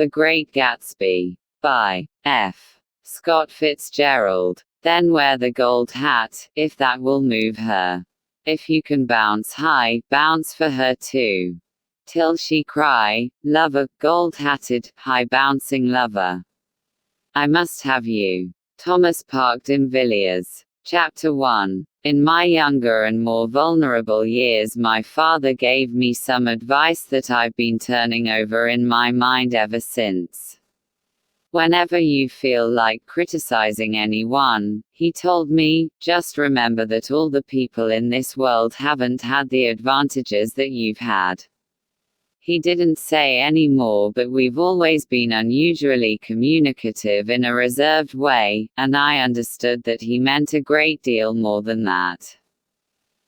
The Great Gatsby. By F. Scott Fitzgerald. Then wear the gold hat, if that will move her. If you can bounce high, bounce for her too. Till she cry, lover, gold-hatted, high-bouncing lover. I must have you. Thomas Park Villiers. Chapter 1. In my younger and more vulnerable years, my father gave me some advice that I've been turning over in my mind ever since. Whenever you feel like criticizing anyone, he told me, just remember that all the people in this world haven't had the advantages that you've had. He didn't say any more, but we've always been unusually communicative in a reserved way, and I understood that he meant a great deal more than that.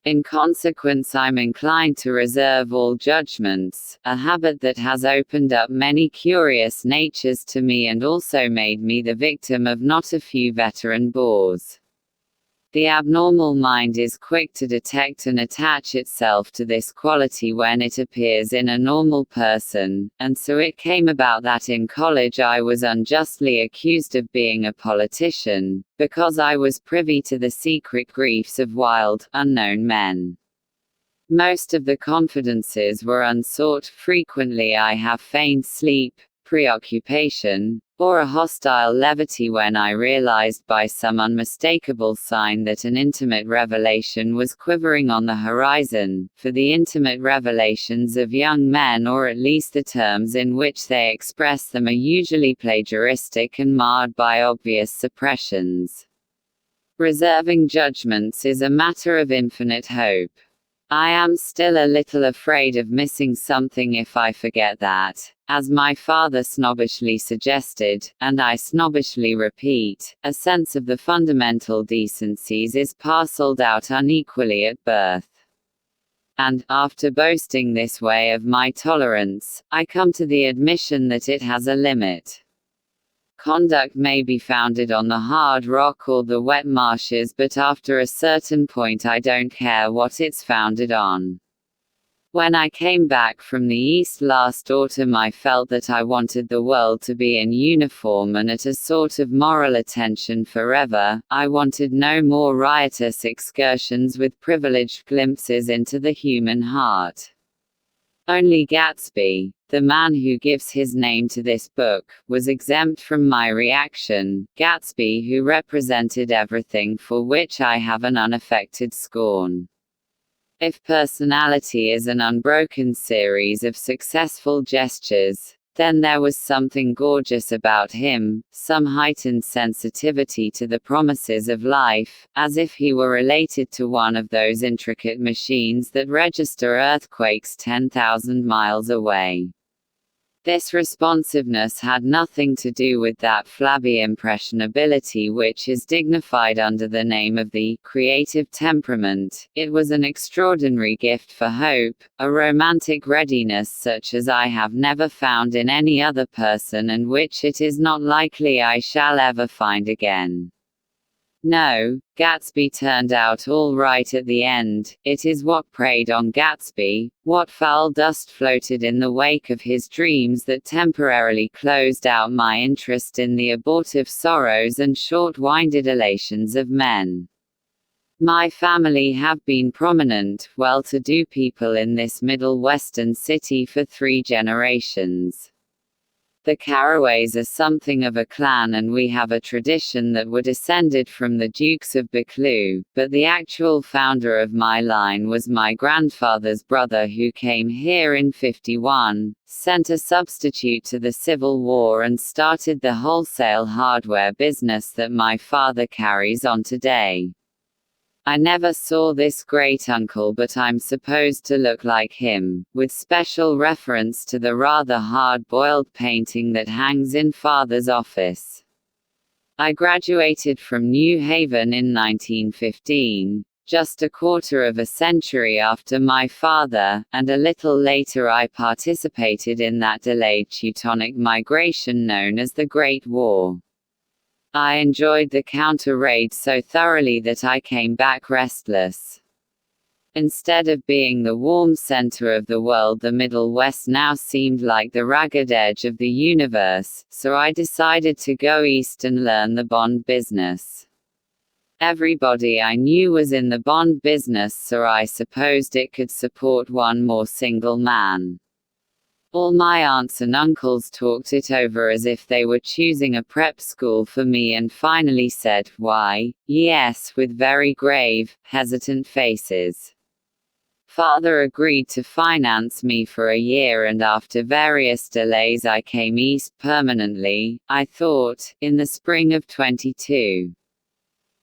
In consequence, I'm inclined to reserve all judgments, a habit that has opened up many curious natures to me and also made me the victim of not a few veteran bores. The abnormal mind is quick to detect and attach itself to this quality when it appears in a normal person, and so it came about that in college I was unjustly accused of being a politician, because I was privy to the secret griefs of wild, unknown men. Most of the confidences were unsought. Frequently I have feigned sleep, preoccupation, or a hostile levity when I realized by some unmistakable sign that an intimate revelation was quivering on the horizon, for the intimate revelations of young men, or at least the terms in which they express them, are usually plagiaristic and marred by obvious suppressions. Reserving judgments is a matter of infinite hope. I am still a little afraid of missing something if I forget that, as my father snobbishly suggested, and I snobbishly repeat, a sense of the fundamental decencies is parceled out unequally at birth. And, after boasting this way of my tolerance, I come to the admission that it has a limit. Conduct may be founded on the hard rock or the wet marshes, but after a certain point I don't care what it's founded on. When I came back from the East last autumn, I felt that I wanted the world to be in uniform and at a sort of moral attention forever. I wanted no more riotous excursions with privileged glimpses into the human heart. Only Gatsby, the man who gives his name to this book, was exempt from my reaction. Gatsby, who represented everything for which I have an unaffected scorn. If personality is an unbroken series of successful gestures, then there was something gorgeous about him, some heightened sensitivity to the promises of life, as if he were related to one of those intricate machines that register earthquakes 10,000 miles away. This responsiveness had nothing to do with that flabby impressionability which is dignified under the name of the creative temperament. It was an extraordinary gift for hope, a romantic readiness such as I have never found in any other person and which it is not likely I shall ever find again. No, Gatsby turned out all right at the end. It is what preyed on Gatsby, what foul dust floated in the wake of his dreams, that temporarily closed out my interest in the abortive sorrows and short-winded elations of men. My family have been prominent, well-to-do people in this Middle Western city for 3 generations. The Carraways are something of a clan, and we have a tradition that were descended from the Dukes of Buccleuch, but the actual founder of my line was my grandfather's brother, who came here in '51, sent a substitute to the Civil War and started the wholesale hardware business that my father carries on today. I never saw this great uncle, but I'm supposed to look like him, with special reference to the rather hard-boiled painting that hangs in Father's office. I graduated from New Haven in 1915, just a quarter of a century after my father, and a little later I participated in that delayed Teutonic migration known as the Great War. I enjoyed the counter-raid so thoroughly that I came back restless. Instead of being the warm center of the world, the Middle West now seemed like the ragged edge of the universe, so I decided to go east and learn the bond business. Everybody I knew was in the bond business, so I supposed it could support one more single man. All my aunts and uncles talked it over as if they were choosing a prep school for me and finally said, "Why, yes," with very grave, hesitant faces. Father agreed to finance me for a year, and after various delays I came east permanently, I thought, in the spring of 22.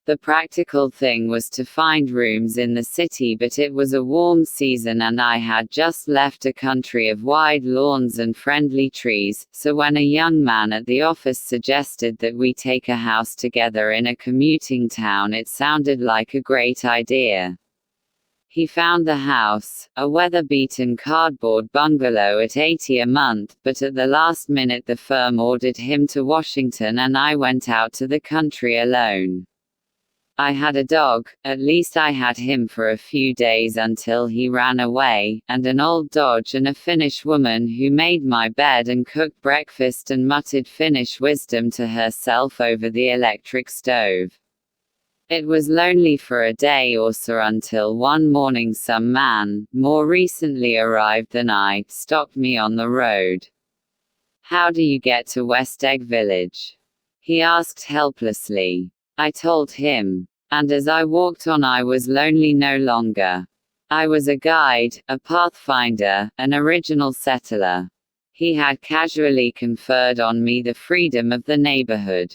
The practical thing was to find rooms in the city, but it was a warm season and I had just left a country of wide lawns and friendly trees, so when a young man at the office suggested that we take a house together in a commuting town, it sounded like a great idea. He found the house, a weather-beaten cardboard bungalow at $80 a month, but at the last minute the firm ordered him to Washington and I went out to the country alone. I had a dog, at least I had him for a few days until he ran away, and an old Dodge and a Finnish woman who made my bed and cooked breakfast and muttered Finnish wisdom to herself over the electric stove. It was lonely for a day or so until one morning some man, more recently arrived than I, stopped me on the road. "How do you get to West Egg Village?" he asked helplessly. I told him. And as I walked on I was lonely no longer. I was a guide, a pathfinder, an original settler. He had casually conferred on me the freedom of the neighborhood.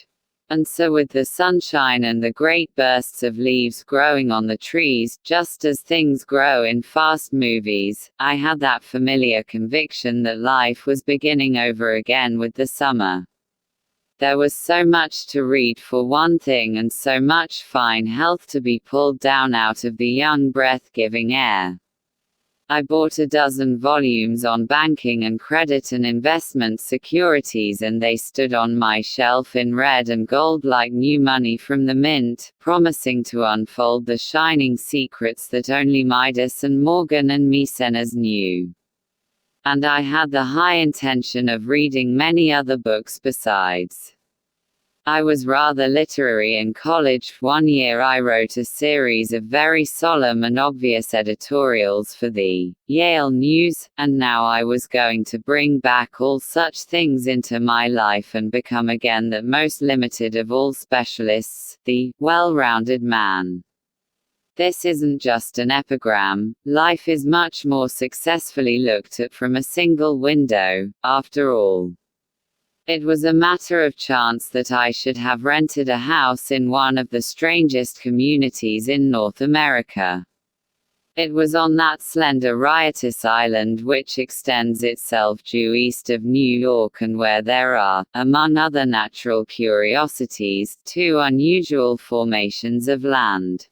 And so with the sunshine and the great bursts of leaves growing on the trees, just as things grow in fast movies, I had that familiar conviction that life was beginning over again with the summer. There was so much to read for one thing and so much fine health to be pulled down out of the young breath-giving air. I bought a dozen volumes on banking and credit and investment securities, and they stood on my shelf in red and gold like new money from the mint, promising to unfold the shining secrets that only Midas and Morgan and Maecenas knew. And I had the high intention of reading many other books besides. I was rather literary in college. One year I wrote a series of very solemn and obvious editorials for the Yale News, and now I was going to bring back all such things into my life and become again that most limited of all specialists, the well-rounded man. This isn't just an epigram, life is much more successfully looked at from a single window, after all. It was a matter of chance that I should have rented a house in one of the strangest communities in North America. It was on that slender riotous island which extends itself due east of New York and where there are, among other natural curiosities, two unusual formations of land.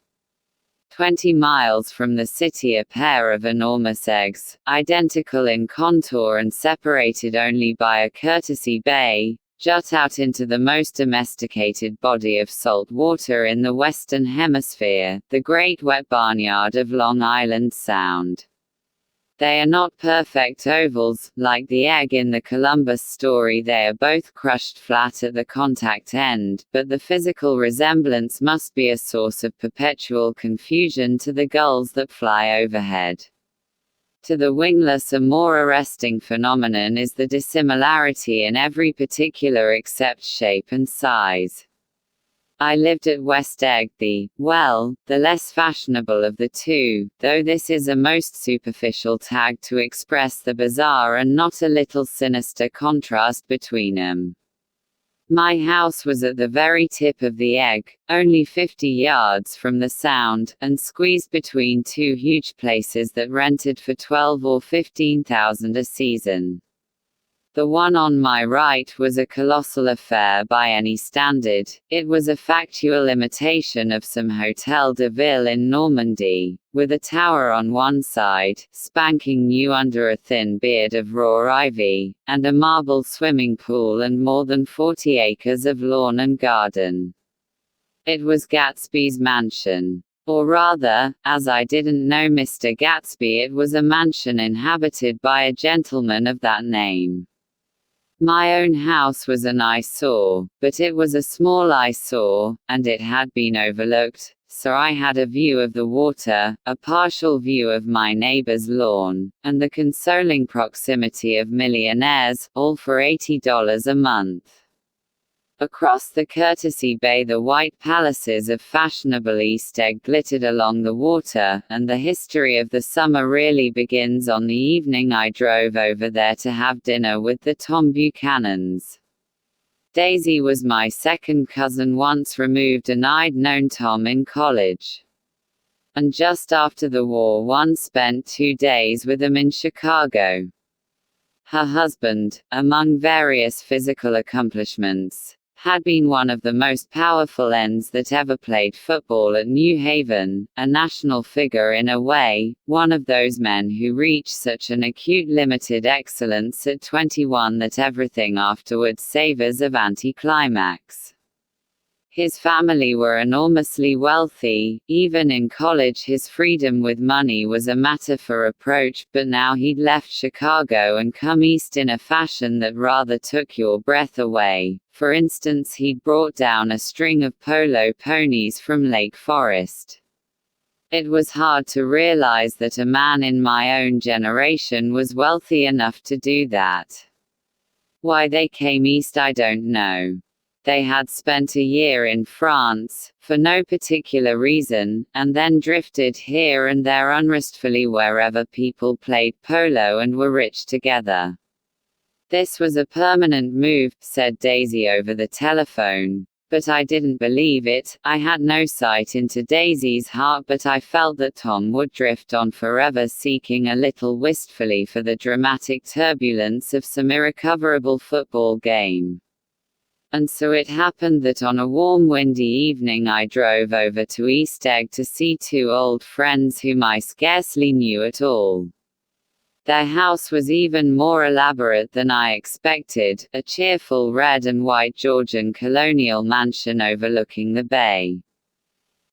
20 miles from the city a pair of enormous eggs, identical in contour and separated only by a courtesy bay, jut out into the most domesticated body of salt water in the Western Hemisphere, the Great Wet Barnyard of Long Island Sound. They are not perfect ovals, like the egg in the Columbus story. They are both crushed flat at the contact end, but the physical resemblance must be a source of perpetual confusion to the gulls that fly overhead. To the wingless a more arresting phenomenon is the dissimilarity in every particular except shape and size. I lived at West Egg, the less fashionable of the two, though this is a most superficial tag to express the bizarre and not a little sinister contrast between them. My house was at the very tip of the egg, only 50 yards from the Sound, and squeezed between two huge places that rented for $12,000 or $15,000 a season. The one on my right was a colossal affair by any standard. It was a factual imitation of some Hotel de Ville in Normandy, with a tower on one side, spanking new under a thin beard of raw ivy, and a marble swimming pool and more than 40 acres of lawn and garden. It was Gatsby's mansion. Or rather, as I didn't know Mr. Gatsby, it was a mansion inhabited by a gentleman of that name. My own house was an eyesore, but it was a small eyesore, and it had been overlooked, so I had a view of the water, a partial view of my neighbor's lawn, and the consoling proximity of millionaires, all for $80 a month. Across the Courtesy Bay the white palaces of fashionable East Egg glittered along the water, and the history of the summer really begins on the evening I drove over there to have dinner with the Tom Buchanans. Daisy was my second cousin once removed, and I'd known Tom in college. And just after the war one spent 2 days with them in Chicago. Her husband, among various physical accomplishments, had been one of the most powerful ends that ever played football at New Haven, a national figure in a way, one of those men who reach such an acute limited excellence at 21 that everything afterwards savors of anticlimax. His family were enormously wealthy. Even in college his freedom with money was a matter for reproach, but now he'd left Chicago and come east in a fashion that rather took your breath away. For instance, he'd brought down a string of polo ponies from Lake Forest. It was hard to realize that a man in my own generation was wealthy enough to do that. Why they came east I don't know. They had spent a year in France, for no particular reason, and then drifted here and there unrestfully wherever people played polo and were rich together. This was a permanent move, said Daisy over the telephone. But I didn't believe it. I had no sight into Daisy's heart, but I felt that Tom would drift on forever, seeking a little wistfully for the dramatic turbulence of some irrecoverable football game. And so it happened that on a warm windy evening I drove over to East Egg to see 2 old friends whom I scarcely knew at all. Their house was even more elaborate than I expected, a cheerful red and white Georgian colonial mansion overlooking the bay.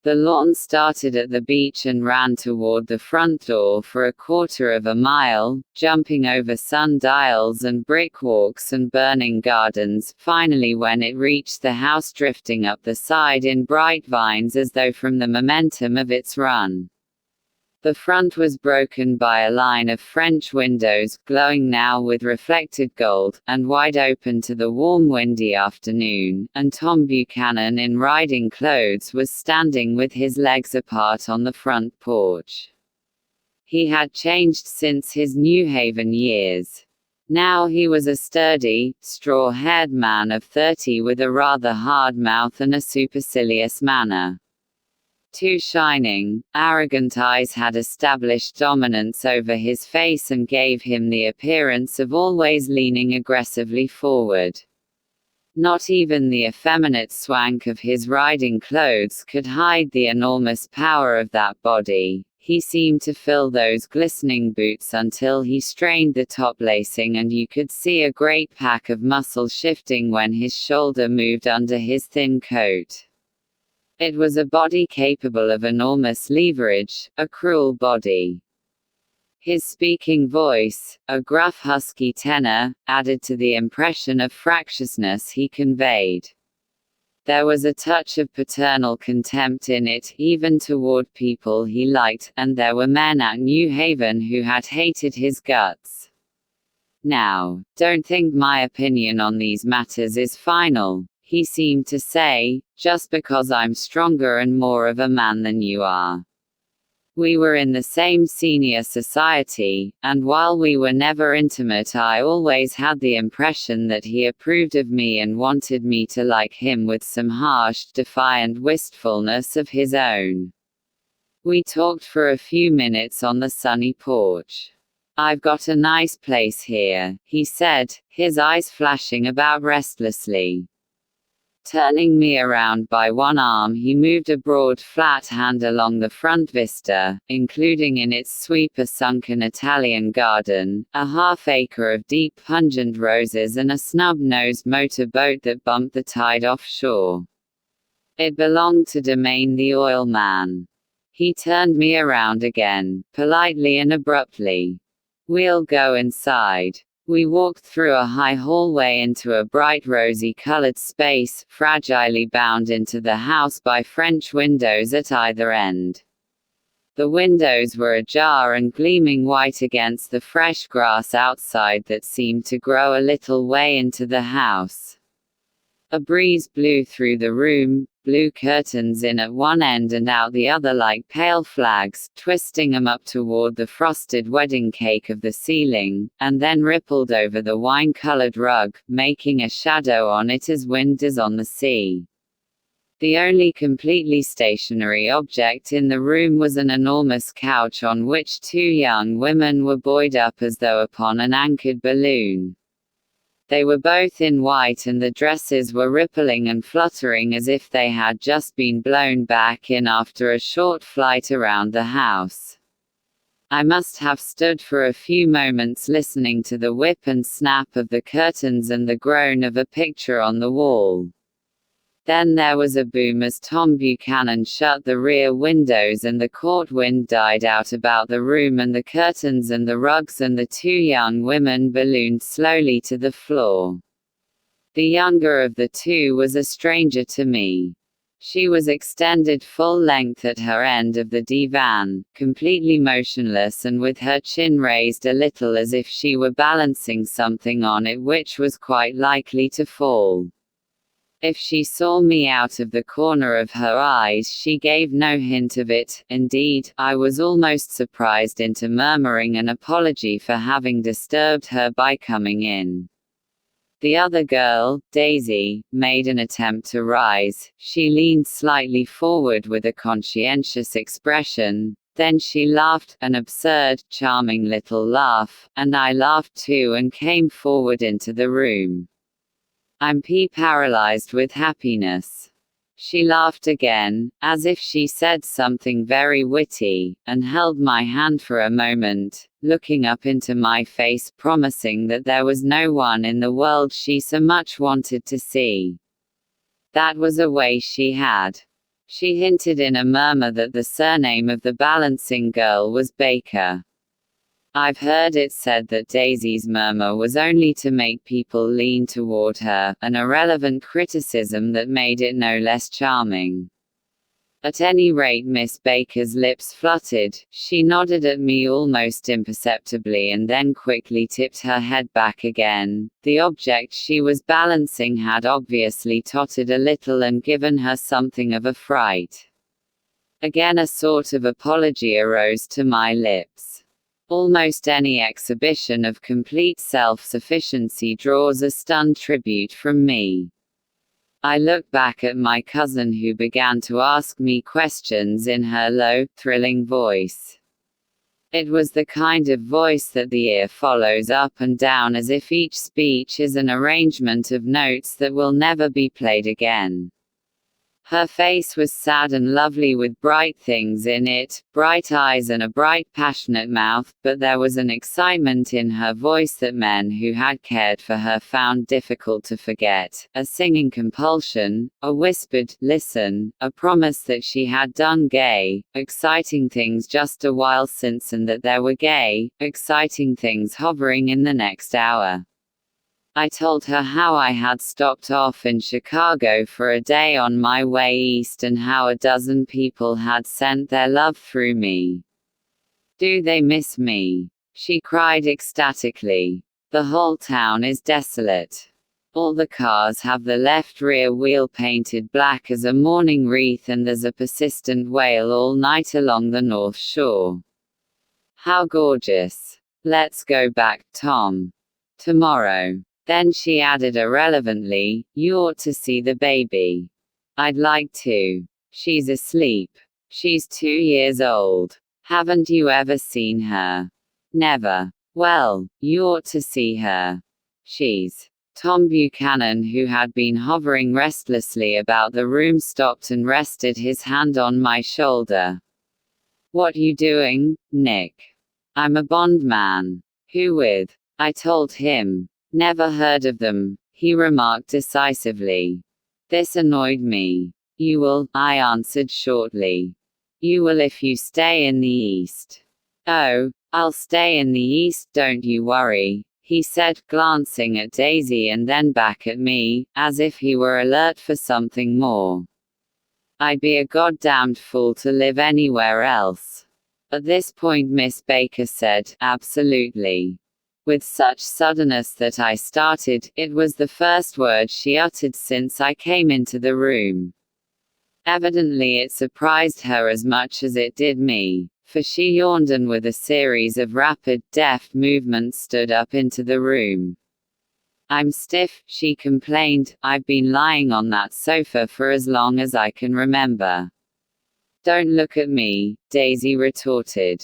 The lawn started at the beach and ran toward the front door for a quarter of a mile, jumping over sundials and brick walks and burning gardens, finally when it reached the house drifting up the side in bright vines as though from the momentum of its run. The front was broken by a line of French windows, glowing now with reflected gold, and wide open to the warm windy afternoon, and Tom Buchanan in riding clothes was standing with his legs apart on the front porch. He had changed since his New Haven years. Now he was a sturdy, straw-haired man of 30 with a rather hard mouth and a supercilious manner. 2 shining, arrogant eyes had established dominance over his face and gave him the appearance of always leaning aggressively forward. Not even the effeminate swank of his riding clothes could hide the enormous power of that body. He seemed to fill those glistening boots until he strained the top lacing and you could see a great pack of muscle shifting when his shoulder moved under his thin coat. It was a body capable of enormous leverage, a cruel body. His speaking voice, a gruff husky tenor, added to the impression of fractiousness he conveyed. There was a touch of paternal contempt in it, even toward people he liked, and there were men at New Haven who had hated his guts. Now, don't think my opinion on these matters is final, he seemed to say, just because I'm stronger and more of a man than you are. We were in the same senior society, and while we were never intimate I always had the impression that he approved of me and wanted me to like him with some harsh, defiant wistfulness of his own. We talked for a few minutes on the sunny porch. I've got a nice place here, he said, his eyes flashing about restlessly. Turning me around by one arm he moved a broad flat hand along the front vista, including in its sweep a sunken Italian garden, a half-acre of deep pungent roses and a snub-nosed motor boat that bumped the tide offshore. It belonged to Domain the oil man. He turned me around again, politely and abruptly. "We'll go inside." We walked through a high hallway into a bright rosy-colored space, fragilely bound into the house by French windows at either end. The windows were ajar and gleaming white against the fresh grass outside that seemed to grow a little way into the house. A breeze blew through the room, blew curtains in at one end and out the other like pale flags, twisting them up toward the frosted wedding cake of the ceiling, and then rippled over the wine-colored rug, making a shadow on it as wind does on the sea. The only completely stationary object in the room was an enormous couch on which two young women were buoyed up as though upon an anchored balloon. They were both in white and the dresses were rippling and fluttering as if they had just been blown back in after a short flight around the house. I must have stood for a few moments listening to the whip and snap of the curtains and the groan of a picture on the wall. Then there was a boom as Tom Buchanan shut the rear windows and the court wind died out about the room and the curtains and the rugs and the two young women ballooned slowly to the floor. The younger of the two was a stranger to me. She was extended full length at her end of the divan, completely motionless and with her chin raised a little as if she were balancing something on it which was quite likely to fall. If she saw me out of the corner of her eyes she gave no hint of it. Indeed, I was almost surprised into murmuring an apology for having disturbed her by coming in. The other girl, Daisy, made an attempt to rise. She leaned slightly forward with a conscientious expression. Then she laughed, an absurd, charming little laugh, and I laughed too and came forward into the room. I'm paralyzed with happiness. She laughed again, as if she said something very witty, and held my hand for a moment, looking up into my face promising that there was no one in the world she so much wanted to see. That was a way she had. She hinted in a murmur that the surname of the balancing girl was Baker. I've heard it said that Daisy's murmur was only to make people lean toward her, an irrelevant criticism that made it no less charming. At any rate, Miss Baker's lips fluttered, she nodded at me almost imperceptibly and then quickly tipped her head back again. The object she was balancing had obviously tottered a little and given her something of a fright. Again a sort of apology arose to my lips. Almost any exhibition of complete self-sufficiency draws a stunned tribute from me. I looked back at my cousin who began to ask me questions in her low, thrilling voice. It was the kind of voice that the ear follows up and down as if each speech is an arrangement of notes that will never be played again. Her face was sad and lovely with bright things in it, bright eyes and a bright passionate mouth, but there was an excitement in her voice that men who had cared for her found difficult to forget, a singing compulsion, a whispered, listen, a promise that she had done gay, exciting things just a while since and that there were gay, exciting things hovering in the next hour. I told her how I had stopped off in Chicago for a day on my way east and how a dozen people had sent their love through me. Do they miss me? She cried ecstatically. The whole town is desolate. All the cars have the left rear wheel painted black as a mourning wreath and there's a persistent wail all night along the North Shore. How gorgeous. Let's go back, Tom. Tomorrow. Then she added irrelevantly, you ought to see the baby. I'd like to. She's asleep. She's 2 years old. Haven't you ever seen her? Never. Well, you ought to see her. She's. Tom Buchanan, who had been hovering restlessly about the room, stopped and rested his hand on my shoulder. What you doing, Nick? I'm a bond man. Who with? I told him. Never heard of them, he remarked decisively. This annoyed me. You will, I answered shortly. You will if you stay in the East. Oh, I'll stay in the East, don't you worry, he said, glancing at Daisy and then back at me, as if he were alert for something more. I'd be a goddamned fool to live anywhere else. At this point Miss Baker said, absolutely. With such suddenness that I started, it was the first word she uttered since I came into the room. Evidently it surprised her as much as it did me, for she yawned and with a series of rapid, deft movements stood up into the room. I'm stiff, she complained, I've been lying on that sofa for as long as I can remember. Don't look at me, Daisy retorted.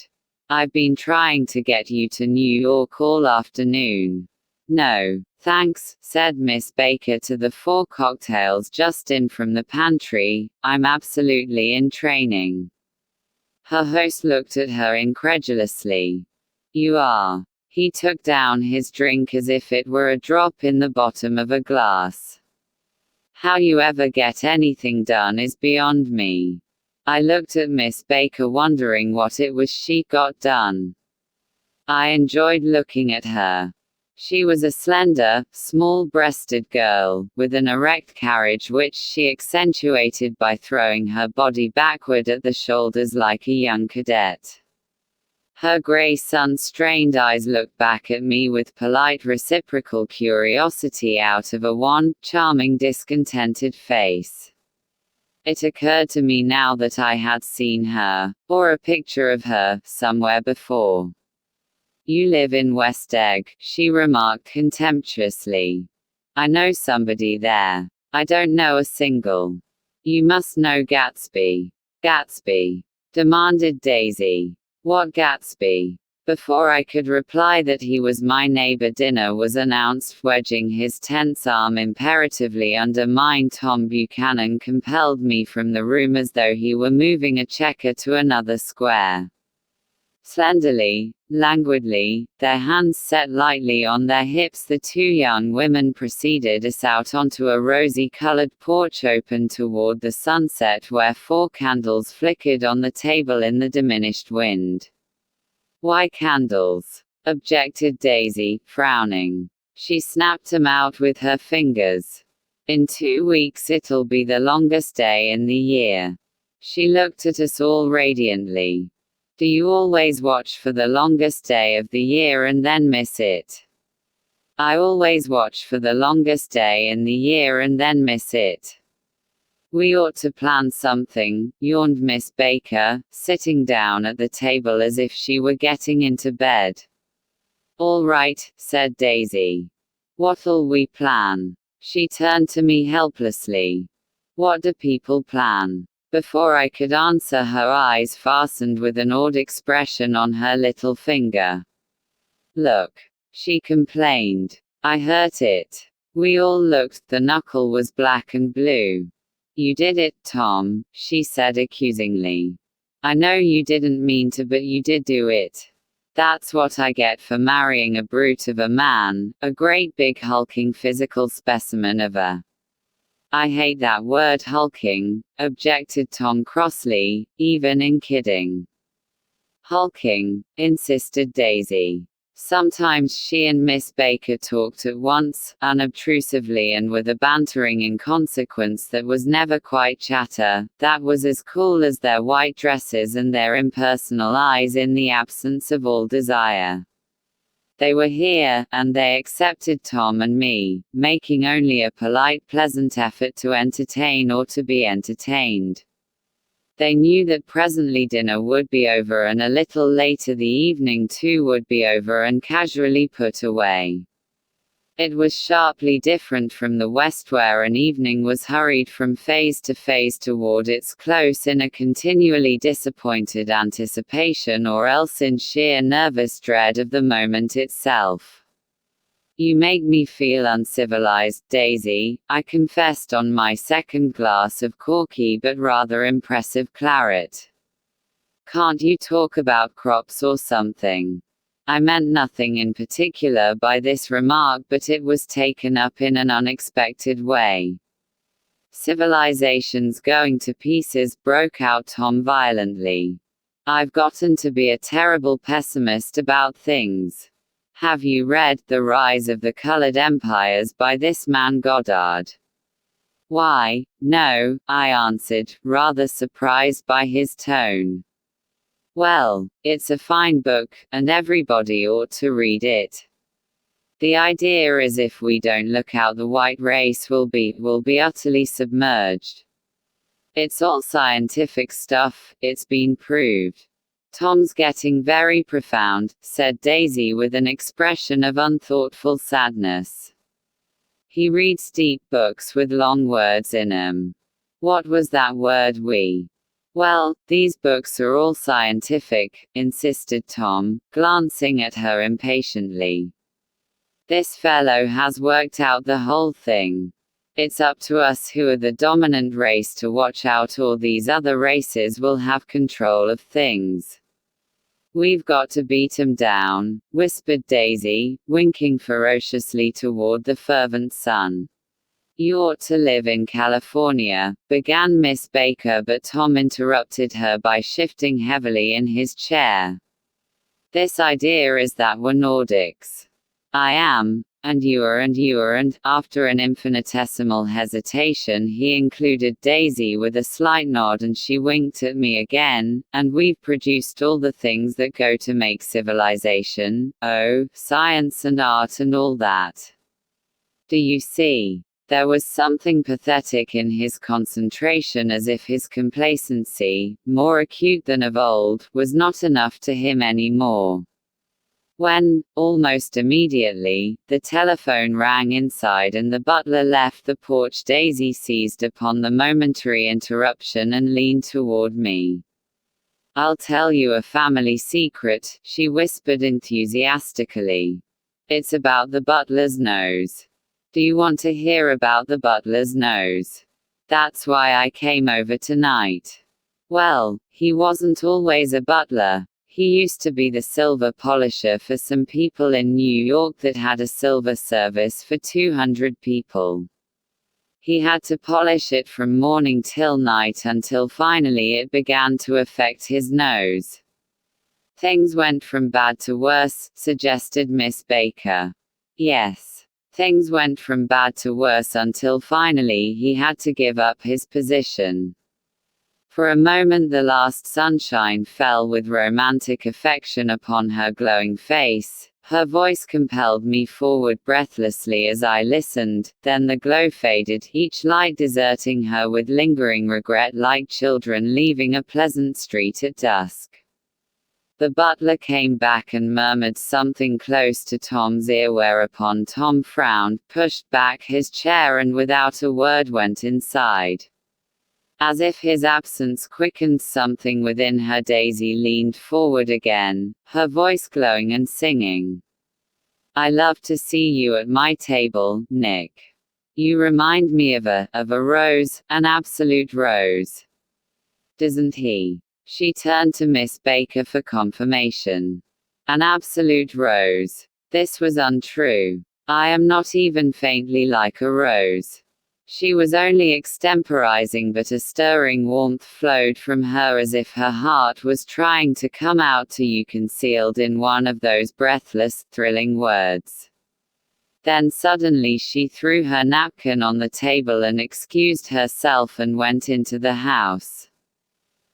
I've been trying to get you to New York all afternoon. No, thanks, said Miss Baker to the 4 cocktails just in from the pantry, I'm absolutely in training. Her host looked at her incredulously. You are. He took down his drink as if it were a drop in the bottom of a glass. How you ever get anything done is beyond me. I looked at Miss Baker wondering what it was she got done. I enjoyed looking at her. She was a slender, small-breasted girl, with an erect carriage which she accentuated by throwing her body backward at the shoulders like a young cadet. Her grey sun-strained eyes looked back at me with polite reciprocal curiosity out of a wan, charming discontented face. It occurred to me now that I had seen her, or a picture of her, somewhere before. You live in West Egg, she remarked contemptuously. I know somebody there. I don't know a single. You must know Gatsby. Gatsby? Demanded Daisy. What Gatsby? Before I could reply that he was my neighbor, dinner was announced. Wedging his tense arm imperatively under mine, Tom Buchanan compelled me from the room as though he were moving a checker to another square. Slenderly, languidly, their hands set lightly on their hips, the 2 young women preceded us out onto a rosy-colored porch open toward the sunset where 4 candles flickered on the table in the diminished wind. Why candles? Objected Daisy, frowning. She snapped them out with her fingers. In 2 weeks it'll be the longest day in the year. She looked at us all radiantly. Do you always watch for the longest day of the year and then miss it? I always watch for the longest day in the year and then miss it. We ought to plan something, yawned Miss Baker, sitting down at the table as if she were getting into bed. All right, said Daisy. What'll we plan? She turned to me helplessly. What do people plan? Before I could answer, her eyes fastened with an odd expression on her little finger. Look, she complained. I hurt it. We all looked, the knuckle was black and blue. You did it, Tom, she said accusingly. I know you didn't mean to, but you did do it. That's what I get for marrying a brute of a man, a great big hulking physical specimen of a. I hate that word hulking, objected Tom crossly, even in kidding. Hulking, insisted Daisy. Sometimes she and Miss Baker talked at once, unobtrusively and with a bantering inconsequence that was never quite chatter, that was as cool as their white dresses and their impersonal eyes in the absence of all desire. They were here, and they accepted Tom and me, making only a polite, pleasant effort to entertain or to be entertained. They knew that presently dinner would be over and a little later the evening too would be over and casually put away. It was sharply different from the West, where an evening was hurried from phase to phase toward its close in a continually disappointed anticipation or else in sheer nervous dread of the moment itself. You make me feel uncivilized, Daisy, I confessed on my second glass of corky but rather impressive claret. Can't you talk about crops or something? I meant nothing in particular by this remark, but it was taken up in an unexpected way. Civilization's going to pieces, broke out Tom violently. I've gotten to be a terrible pessimist about things. Have you read The Rise of the Colored Empires by this man Goddard? Why, no, I answered, rather surprised by his tone. Well, it's a fine book, and everybody ought to read it. The idea is if we don't look out, the white race will be utterly submerged. It's all scientific stuff, it's been proved. Tom's getting very profound, said Daisy with an expression of unthoughtful sadness. He reads deep books with long words in 'em. What was that word we? Well, these books are all scientific, insisted Tom, glancing at her impatiently. This fellow has worked out the whole thing. It's up to us who are the dominant race to watch out, or these other races will have control of things. We've got to beat 'em down, whispered Daisy, winking ferociously toward the fervent sun. You ought to live in California, began Miss Baker, but Tom interrupted her by shifting heavily in his chair. This idea is that we're Nordics. I am, and you are, and after an infinitesimal hesitation he included Daisy with a slight nod, and she winked at me again, and we've produced all the things that go to make civilization, science and art and all that. Do you see? There was something pathetic in his concentration, as if his complacency, more acute than of old, was not enough to him any more. When, almost immediately, the telephone rang inside and the butler left the porch, Daisy seized upon the momentary interruption and leaned toward me. I'll tell you a family secret, she whispered enthusiastically. It's about the butler's nose. Do you want to hear about the butler's nose? That's why I came over tonight. Well, he wasn't always a butler. He used to be the silver polisher for some people in New York that had a silver service for 200 people. He had to polish it from morning till night until finally it began to affect his nose. Things went from bad to worse, suggested Miss Baker. Yes. Things went from bad to worse until finally he had to give up his position. For a moment the last sunshine fell with romantic affection upon her glowing face. Her voice compelled me forward breathlessly as I listened, then the glow faded, each light deserting her with lingering regret, like children leaving a pleasant street at dusk. The butler came back and murmured something close to Tom's ear, whereupon Tom frowned, pushed back his chair and without a word went inside. As if his absence quickened something within her, Daisy leaned forward again, her voice glowing and singing. I love to see you at my table, Nick. You remind me of a rose, an absolute rose. Doesn't he? She turned to Miss Baker for confirmation. An absolute rose. This was untrue. I am not even faintly like a rose. She was only extemporizing, but a stirring warmth flowed from her as if her heart was trying to come out to you, concealed in one of those breathless, thrilling words. Then suddenly she threw her napkin on the table and excused herself and went into the house.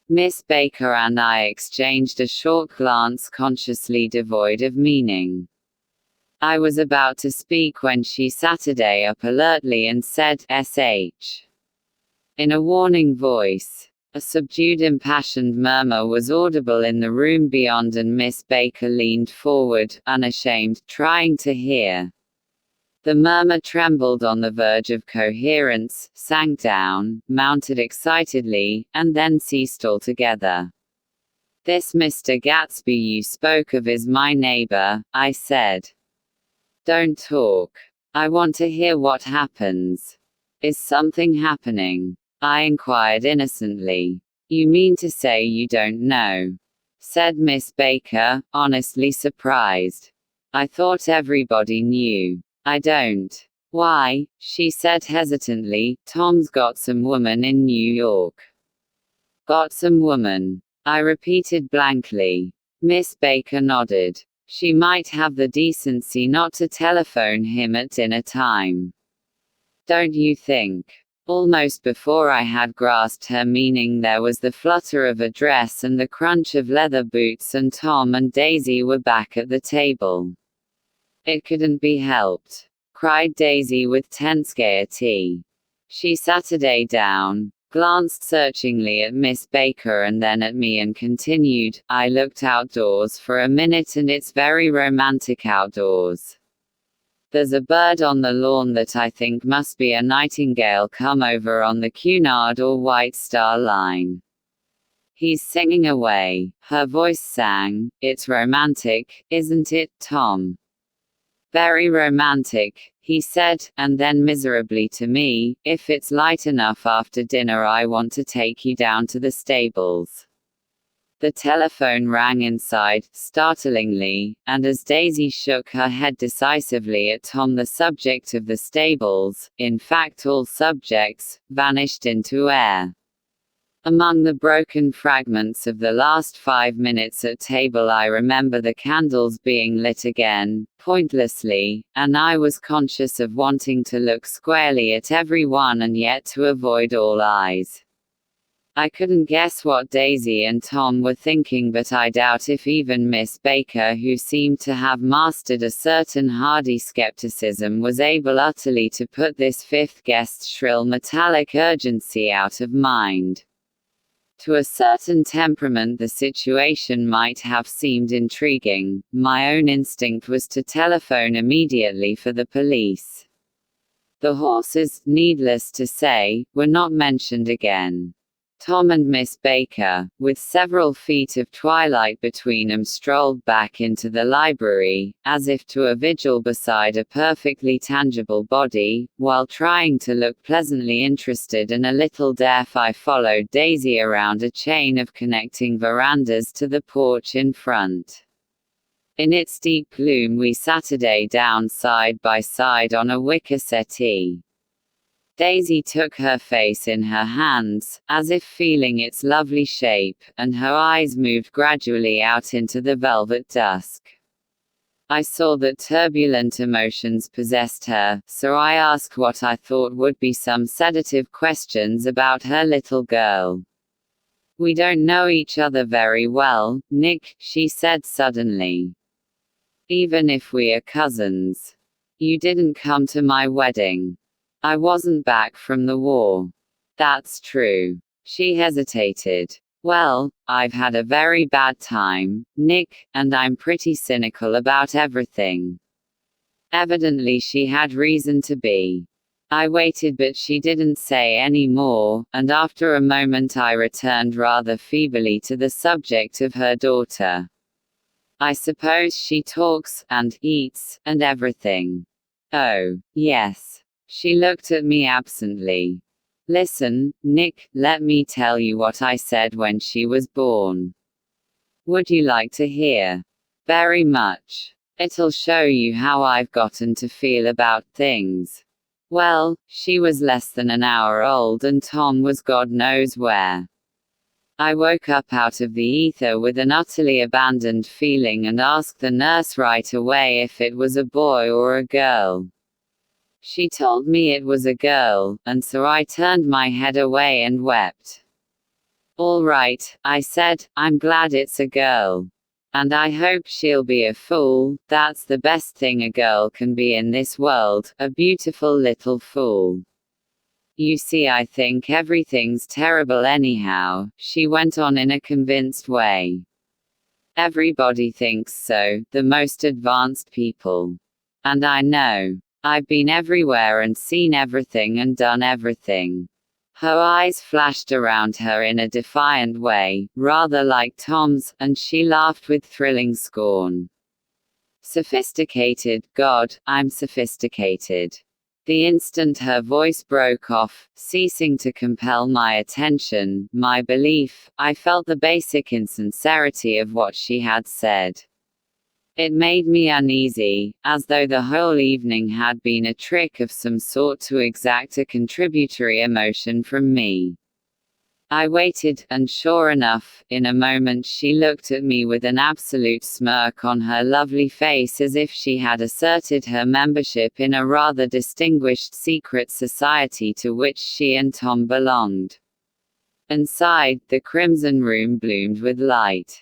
Miss Baker and I exchanged a short glance, consciously devoid of meaning. I was about to speak when she sat up alertly and said, "Sh." in a warning voice. A subdued, impassioned murmur was audible in the room beyond, and Miss Baker leaned forward, unashamed, trying to hear. The murmur trembled on the verge of coherence, sank down, mounted excitedly, and then ceased altogether. This Mr. Gatsby you spoke of is my neighbor, I said. Don't talk. I want to hear what happens. Is something happening? I inquired innocently. You mean to say you don't know? Said Miss Baker, honestly surprised. I thought everybody knew. I don't. Why, she said hesitantly, Tom's got some woman in New York. Got some woman, I repeated blankly. Miss Baker nodded. She might have the decency not to telephone him at dinner time. Don't you think? Almost before I had grasped her meaning, there was the flutter of a dress and the crunch of leather boots, and Tom and Daisy were back at the table. It couldn't be helped, cried Daisy with tense gaiety. She Saturday down, glanced searchingly at Miss Baker and then at me and continued, I looked outdoors for a minute and it's very romantic outdoors. There's a bird on the lawn that I think must be a nightingale come over on the Cunard or White Star Line. He's singing away, her voice sang, it's romantic, isn't it, Tom? Very romantic, he said, and then miserably to me, if it's light enough after dinner I want to take you down to the stables. The telephone rang inside, startlingly, and as Daisy shook her head decisively at Tom, the subject of the stables, in fact all subjects, vanished into air. Among the broken fragments of the last 5 minutes at table I remember the candles being lit again, pointlessly, and I was conscious of wanting to look squarely at everyone and yet to avoid all eyes. I couldn't guess what Daisy and Tom were thinking, but I doubt if even Miss Baker, who seemed to have mastered a certain hardy skepticism, was able utterly to put this fifth guest's shrill metallic urgency out of mind. To a certain temperament the situation might have seemed intriguing. My own instinct was to telephone immediately for the police. The horses, needless to say, were not mentioned again. Tom and Miss Baker, with several feet of twilight between them, strolled back into the library, as if to a vigil beside a perfectly tangible body, while trying to look pleasantly interested and a little deaf. I followed Daisy around a chain of connecting verandas to the porch in front. In its deep gloom we Saturday down side by side on a wicker settee. Daisy took her face in her hands, as if feeling its lovely shape, and her eyes moved gradually out into the velvet dusk. I saw that turbulent emotions possessed her, so I asked what I thought would be some sedative questions about her little girl. We don't know each other very well, Nick, she said suddenly. Even if we are cousins. You didn't come to my wedding. I wasn't back from the war. That's true. She hesitated. Well, I've had a very bad time, Nick, and I'm pretty cynical about everything. Evidently she had reason to be. I waited, but she didn't say any more, and after a moment I returned rather feebly to the subject of her daughter. I suppose she talks, and eats, and everything. Oh, yes. She looked at me absently. Listen, Nick, let me tell you what I said when she was born. Would you like to hear? Very much. It'll show you how I've gotten to feel about things. Well, she was less than an hour old and Tom was God knows where. I woke up out of the ether with an utterly abandoned feeling and asked the nurse right away if it was a boy or a girl. She told me it was a girl, and so I turned my head away and wept. All right, I said, I'm glad it's a girl. And I hope she'll be a fool. That's the best thing a girl can be in this world, a beautiful little fool. You see, I think everything's terrible anyhow, she went on in a convinced way. Everybody thinks so, the most advanced people. And I know. I've been everywhere and seen everything and done everything. Her eyes flashed around her in a defiant way, rather like Tom's, and she laughed with thrilling scorn. Sophisticated, God, I'm sophisticated. The instant her voice broke off, ceasing to compel my attention, my belief, I felt the basic insincerity of what she had said. It made me uneasy, as though the whole evening had been a trick of some sort to exact a contributory emotion from me. I waited, and sure enough, in a moment she looked at me with an absolute smirk on her lovely face, as if she had asserted her membership in a rather distinguished secret society to which she and Tom belonged. Inside, the Crimson Room bloomed with light.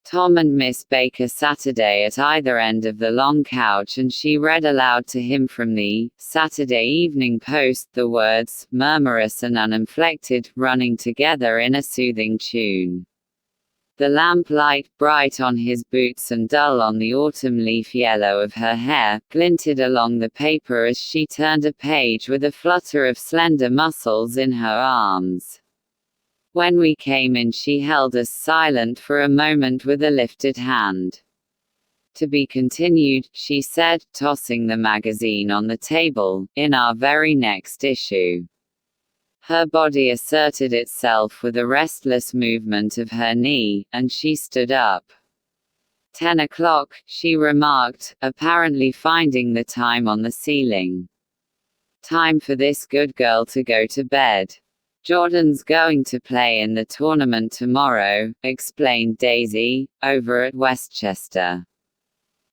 Tom and Miss Baker Saturday at either end of the long couch, and she read aloud to him from the Saturday Evening Post the words, murmurous and uninflected, running together in a soothing tune. The lamplight, bright on his boots and dull on the autumn leaf yellow of her hair, glinted along the paper as she turned a page with a flutter of slender muscles in her arms. When we came in, she held us silent for a moment with a lifted hand. To be continued, she said, tossing the magazine on the table, in our very next issue. Her body asserted itself with a restless movement of her knee, and she stood up. 10 o'clock, she remarked, apparently finding the time on the ceiling. Time for this good girl to go to bed. Jordan's going to play in the tournament tomorrow, explained Daisy, over at Westchester.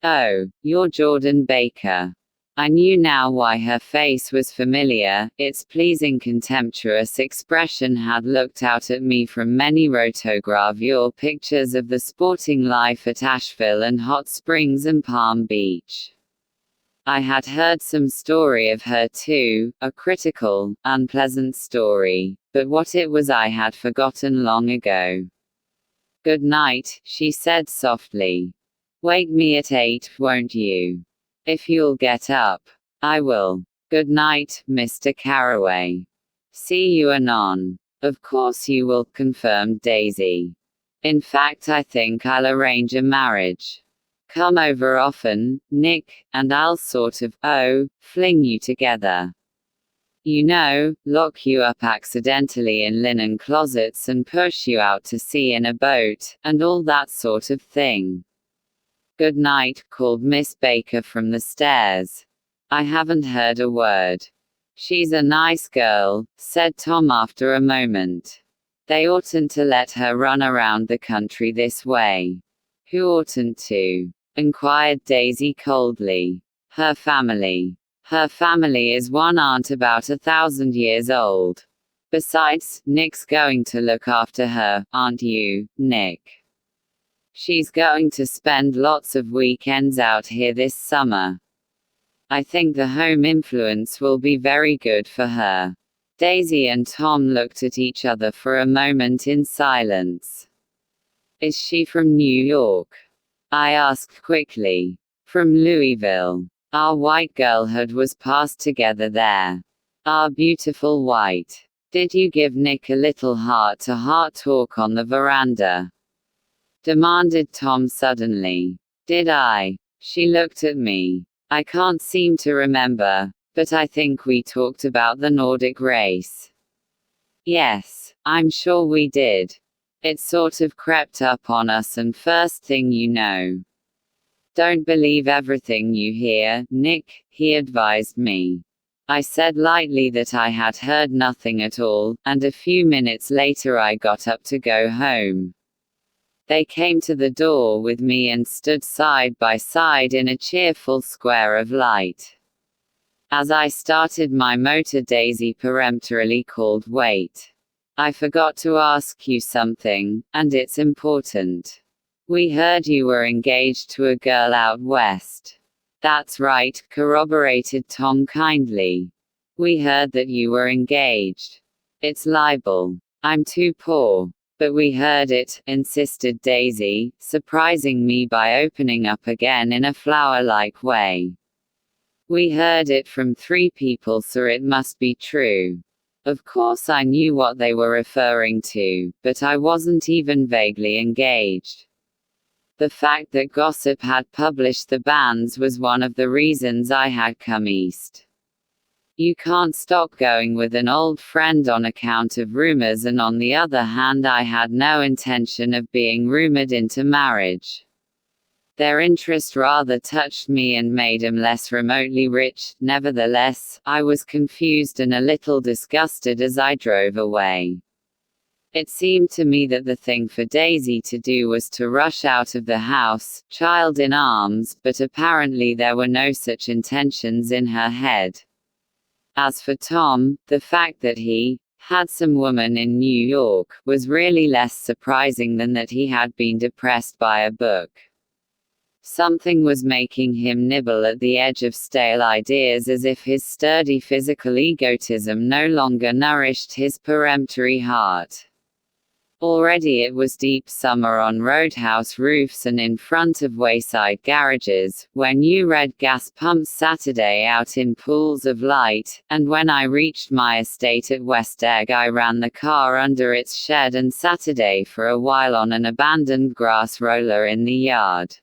Oh, you're Jordan Baker. I knew now why her face was familiar. Its pleasing contemptuous expression had looked out at me from many rotogravure pictures of the sporting life at Asheville and Hot Springs and Palm Beach. I had heard some story of her too, a critical, unpleasant story, but what it was I had forgotten long ago. Good night, she said softly. Wake me at 8, won't you? If you'll get up. I will. Good night, Mr. Carraway. See you anon. Of course you will, confirmed Daisy. In fact, I think I'll arrange a marriage. Come over often, Nick, and I'll sort of, fling you together. You know, lock you up accidentally in linen closets and push you out to sea in a boat, and all that sort of thing. Good night, called Miss Baker from the stairs. I haven't heard a word. She's a nice girl, said Tom after a moment. They oughtn't to let her run around the country this way. Who oughtn't to? Inquired Daisy coldly. Her family. Her family is one aunt about 1,000 years old. Besides, Nick's going to look after her, aren't you, Nick? She's going to spend lots of weekends out here this summer. I think the home influence will be very good for her. Daisy and Tom looked at each other for a moment in silence. Is she from New York? I asked quickly. From Louisville. Our white girlhood was passed together there. Our beautiful white. Did you give Nick a little heart-to-heart talk on the veranda? Demanded Tom suddenly. Did I? She looked at me. I can't seem to remember, but I think we talked about the Nordic race. Yes, I'm sure we did. It sort of crept up on us, and first thing you know. Don't believe everything you hear, Nick, he advised me. I said lightly that I had heard nothing at all, and a few minutes later I got up to go home. They came to the door with me and stood side by side in a cheerful square of light. As I started my motor, Daisy peremptorily called, "Wait. I forgot to ask you something, and it's important. We heard you were engaged to a girl out west." That's right, corroborated Tom kindly. We heard that you were engaged. It's libel. I'm too poor. But we heard it, insisted Daisy, surprising me by opening up again in a flower-like way. We heard it from 3 people, so it must be true. Of course I knew what they were referring to, but I wasn't even vaguely engaged. The fact that gossip had published the banns was one of the reasons I had come east. You can't stop going with an old friend on account of rumors, and on the other hand I had no intention of being rumored into marriage. Their interest rather touched me and made him less remotely rich. Nevertheless, I was confused and a little disgusted as I drove away. It seemed to me that the thing for Daisy to do was to rush out of the house, child in arms, but apparently there were no such intentions in her head. As for Tom, the fact that he had some woman in New York was really less surprising than that he had been depressed by a book. Something was making him nibble at the edge of stale ideas, as if his sturdy physical egotism no longer nourished his peremptory heart. Already it was deep summer on roadhouse roofs and in front of wayside garages, where new red gas pumps Saturday out in pools of light, and when I reached my estate at West Egg I ran the car under its shed and Saturday for a while on an abandoned grass roller in the yard.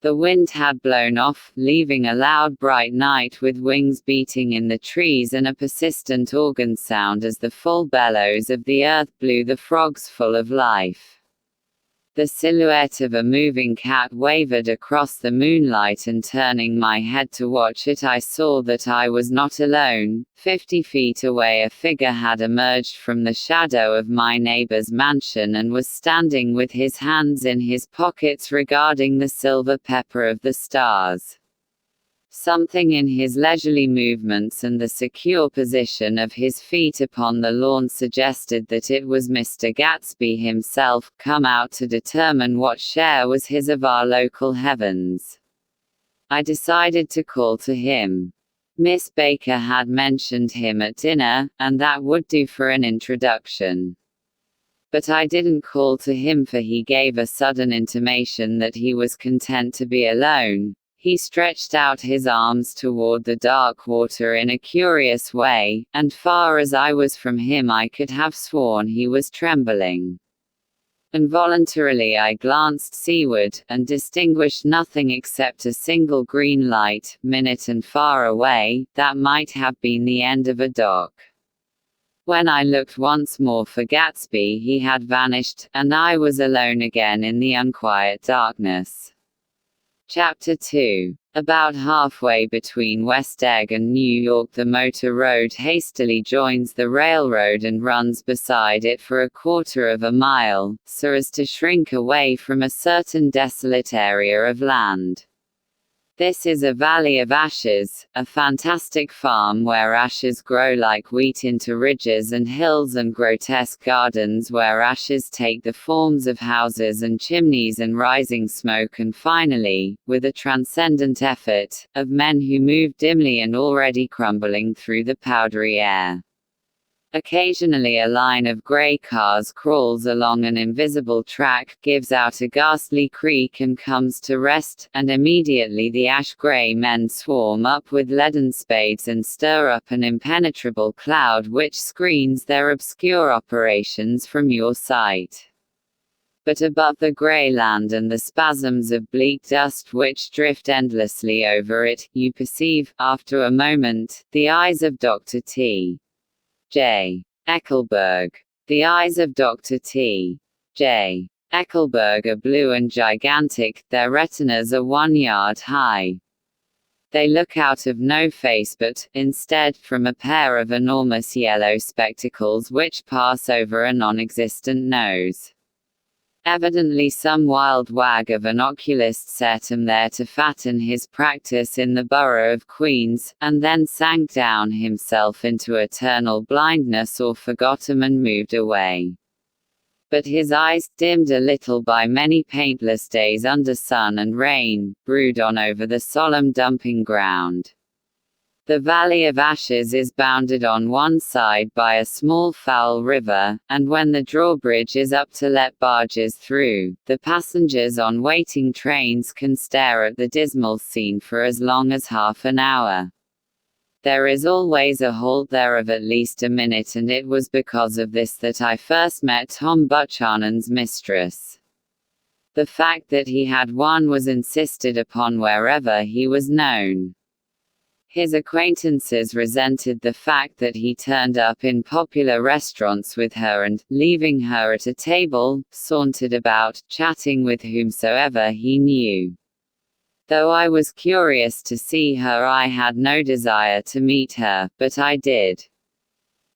The wind had blown off, leaving a loud bright night with wings beating in the trees and a persistent organ sound as the full bellows of the earth blew the frogs full of life. The silhouette of a moving cat wavered across the moonlight, and turning my head to watch it I saw that I was not alone. 50 feet away a figure had emerged from the shadow of my neighbor's mansion and was standing with his hands in his pockets regarding the silver pepper of the stars. Something in his leisurely movements and the secure position of his feet upon the lawn suggested that it was Mr. Gatsby himself, come out to determine what share was his of our local heavens. I decided to call to him. Miss Baker had mentioned him at dinner, and that would do for an introduction. But I didn't call to him, for he gave a sudden intimation that he was content to be alone. He stretched out his arms toward the dark water in a curious way, and far as I was from him I could have sworn he was trembling. Involuntarily I glanced seaward, and distinguished nothing except a single green light, minute and far away, that might have been the end of a dock. When I looked once more for Gatsby he had vanished, and I was alone again in the unquiet darkness. Chapter 2. About halfway between West Egg and New York the motor road hastily joins the railroad and runs beside it for a quarter of a mile, so as to shrink away from a certain desolate area of land. This is a valley of ashes, a fantastic farm where ashes grow like wheat into ridges and hills, and grotesque gardens where ashes take the forms of houses and chimneys and rising smoke, and finally, with a transcendent effort, of men who move dimly and already crumbling through the powdery air. Occasionally a line of grey cars crawls along an invisible track, gives out a ghastly creak and comes to rest, and immediately the ash-grey men swarm up with leaden spades and stir up an impenetrable cloud which screens their obscure operations from your sight. But above the grey land and the spasms of bleak dust which drift endlessly over it, you perceive, after a moment, the eyes of Dr. T. J. Eckelberg. The eyes of Dr. T. J. Eckelberg are blue and gigantic, their retinas are 1 yard high. They look out of no face but, instead, from a pair of enormous yellow spectacles which pass over a non-existent nose. Evidently some wild wag of an oculist set him there to fatten his practice in the borough of Queens, and then sank down himself into eternal blindness or forgot him and moved away. But his eyes, dimmed a little by many paintless days under sun and rain, brood on over the solemn dumping ground. The Valley of Ashes is bounded on one side by a small foul river, and when the drawbridge is up to let barges through, the passengers on waiting trains can stare at the dismal scene for as long as half an hour. There is always a halt there of at least a minute, and it was because of this that I first met Tom Buchanan's mistress. The fact that he had one was insisted upon wherever he was known. His acquaintances resented the fact that he turned up in popular restaurants with her and, leaving her at a table, sauntered about, chatting with whomsoever he knew. Though I was curious to see her, I had no desire to meet her, but I did.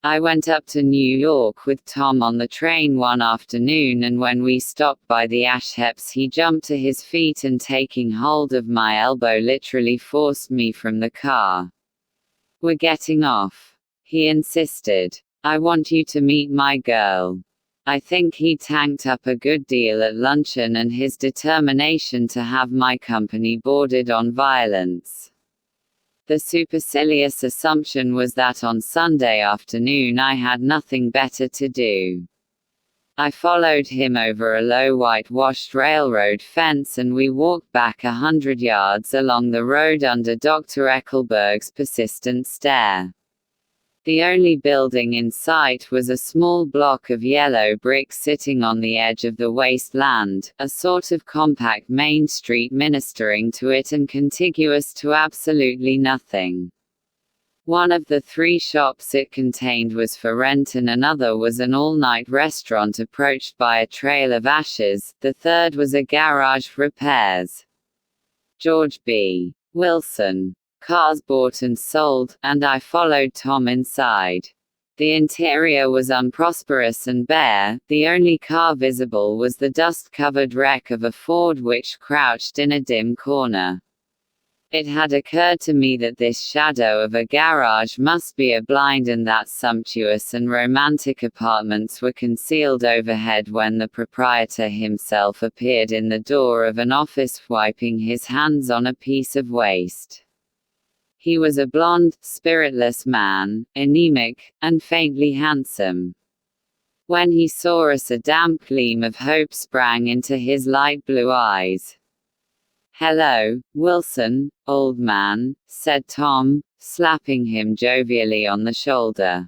I went up to New York with Tom on the train one afternoon, and when we stopped by the Ashheps, he jumped to his feet and, taking hold of my elbow, literally forced me from the car. "We're getting off," he insisted. "I want you to meet my girl." I think he tanked up a good deal at luncheon, and his determination to have my company bordered on violence. The supercilious assumption was that on Sunday afternoon I had nothing better to do. I followed him over a low whitewashed railroad fence, and we walked back 100 yards along the road under Dr. Eckelberg's persistent stare. The only building in sight was a small block of yellow brick sitting on the edge of the wasteland, a sort of compact main street ministering to it and contiguous to absolutely nothing. One of the 3 shops it contained was for rent, and another was an all-night restaurant approached by a trail of ashes. The third was a garage for repairs. George B. Wilson. Cars bought and sold, and I followed Tom inside. The interior was unprosperous and bare. The only car visible was the dust-covered wreck of a Ford which crouched in a dim corner. It had occurred to me that this shadow of a garage must be a blind, and that sumptuous and romantic apartments were concealed overhead when the proprietor himself appeared in the door of an office, wiping his hands on a piece of waste. He was a blond, spiritless man, anemic, and faintly handsome. When he saw us, a damp gleam of hope sprang into his light blue eyes. "Hello, Wilson, old man," said Tom, slapping him jovially on the shoulder.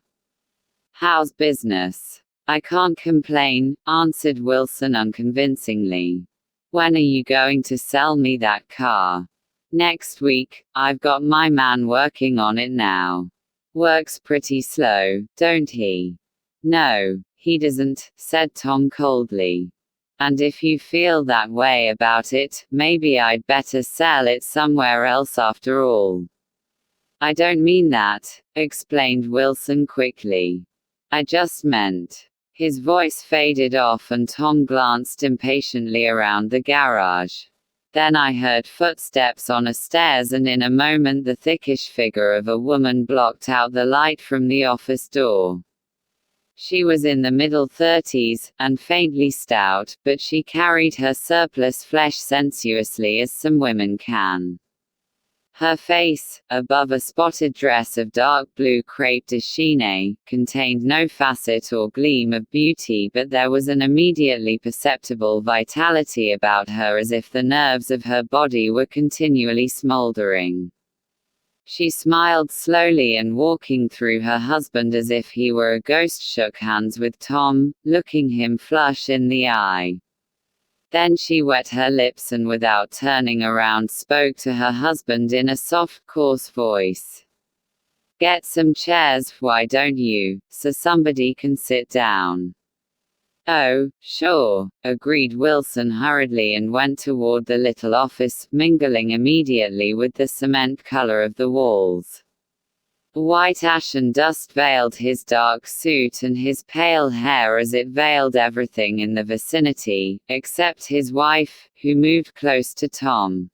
"How's business?" "I can't complain," answered Wilson unconvincingly. "When are you going to sell me that car?" "Next week. I've got my man working on it now." "Works pretty slow, don't he?" "No, he doesn't," said Tom coldly. "And if you feel that way about it, maybe I'd better sell it somewhere else after all." "I don't mean that," explained Wilson quickly. "I just meant." His voice faded off, and Tom glanced impatiently around the garage. Then I heard footsteps on a stairs, and in a moment the thickish figure of a woman blocked out the light from the office door. She was in the middle 30s, and faintly stout, but she carried her surplus flesh sensuously as some women can. Her face, above a spotted dress of dark blue crêpe de chine, contained no facet or gleam of beauty, but there was an immediately perceptible vitality about her, as if the nerves of her body were continually smoldering. She smiled slowly, and walking through her husband as if he were a ghost, shook hands with Tom, looking him flush in the eye. Then she wet her lips and, without turning around, spoke to her husband in a soft, coarse voice. "Get some chairs, why don't you, so somebody can sit down?" "Oh, sure," agreed Wilson hurriedly, and went toward the little office, mingling immediately with the cement color of the walls. White ash and dust veiled his dark suit and his pale hair, as it veiled everything in the vicinity, except his wife, who moved close to Tom.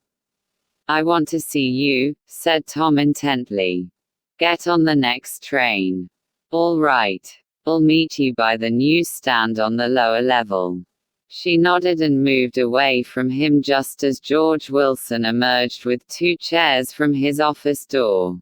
"I want to see you," said Tom intently. "Get on the next train." "All right. I'll meet you by the newsstand on the lower level." She nodded and moved away from him just as George Wilson emerged with 2 chairs from his office door.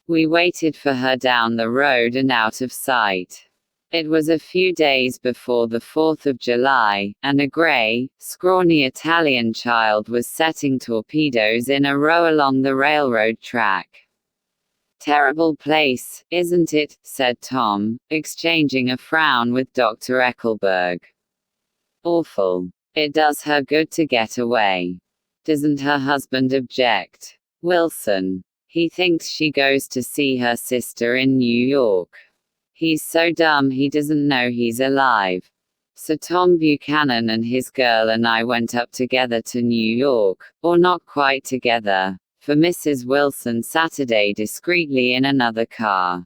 We waited for her down the road and out of sight. It was a few days before the 4th of July, and a grey, scrawny Italian child was setting torpedoes in a row along the railroad track. "Terrible place, isn't it?" said Tom, exchanging a frown with Dr. Eckelberg. "Awful. It does her good to get away." "Doesn't her husband object?" "Wilson. He thinks she goes to see her sister in New York. He's so dumb he doesn't know he's alive. So Tom Buchanan and his girl and I went up together to New York, or not quite together, for Mrs. Wilson Saturday discreetly in another car.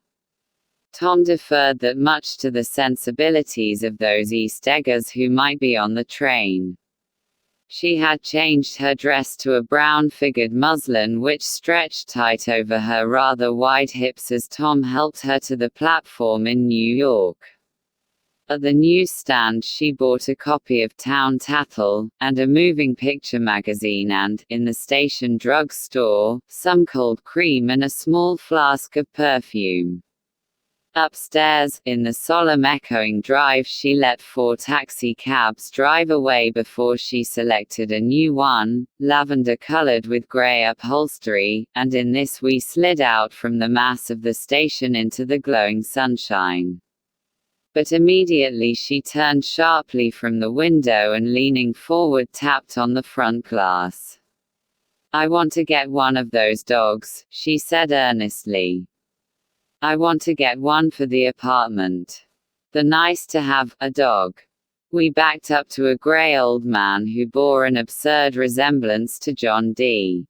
Tom deferred that much to the sensibilities of those East Eggers who might be on the train. She had changed her dress to a brown-figured muslin which stretched tight over her rather wide hips as Tom helped her to the platform in New York. At the newsstand she bought a copy of Town Tattle, and a moving picture magazine and, in the station drug store, some cold cream and a small flask of perfume. Upstairs, in the solemn echoing drive she let 4 taxi cabs drive away before she selected a new one, lavender-colored with grey upholstery, and in this we slid out from the mass of the station into the glowing sunshine. But immediately she turned sharply from the window and leaning forward tapped on the front glass. "I want to get one of those dogs," she said earnestly. "I want to get one for the apartment. The nice to have, a dog." We backed up to a grey old man who bore an absurd resemblance to John D.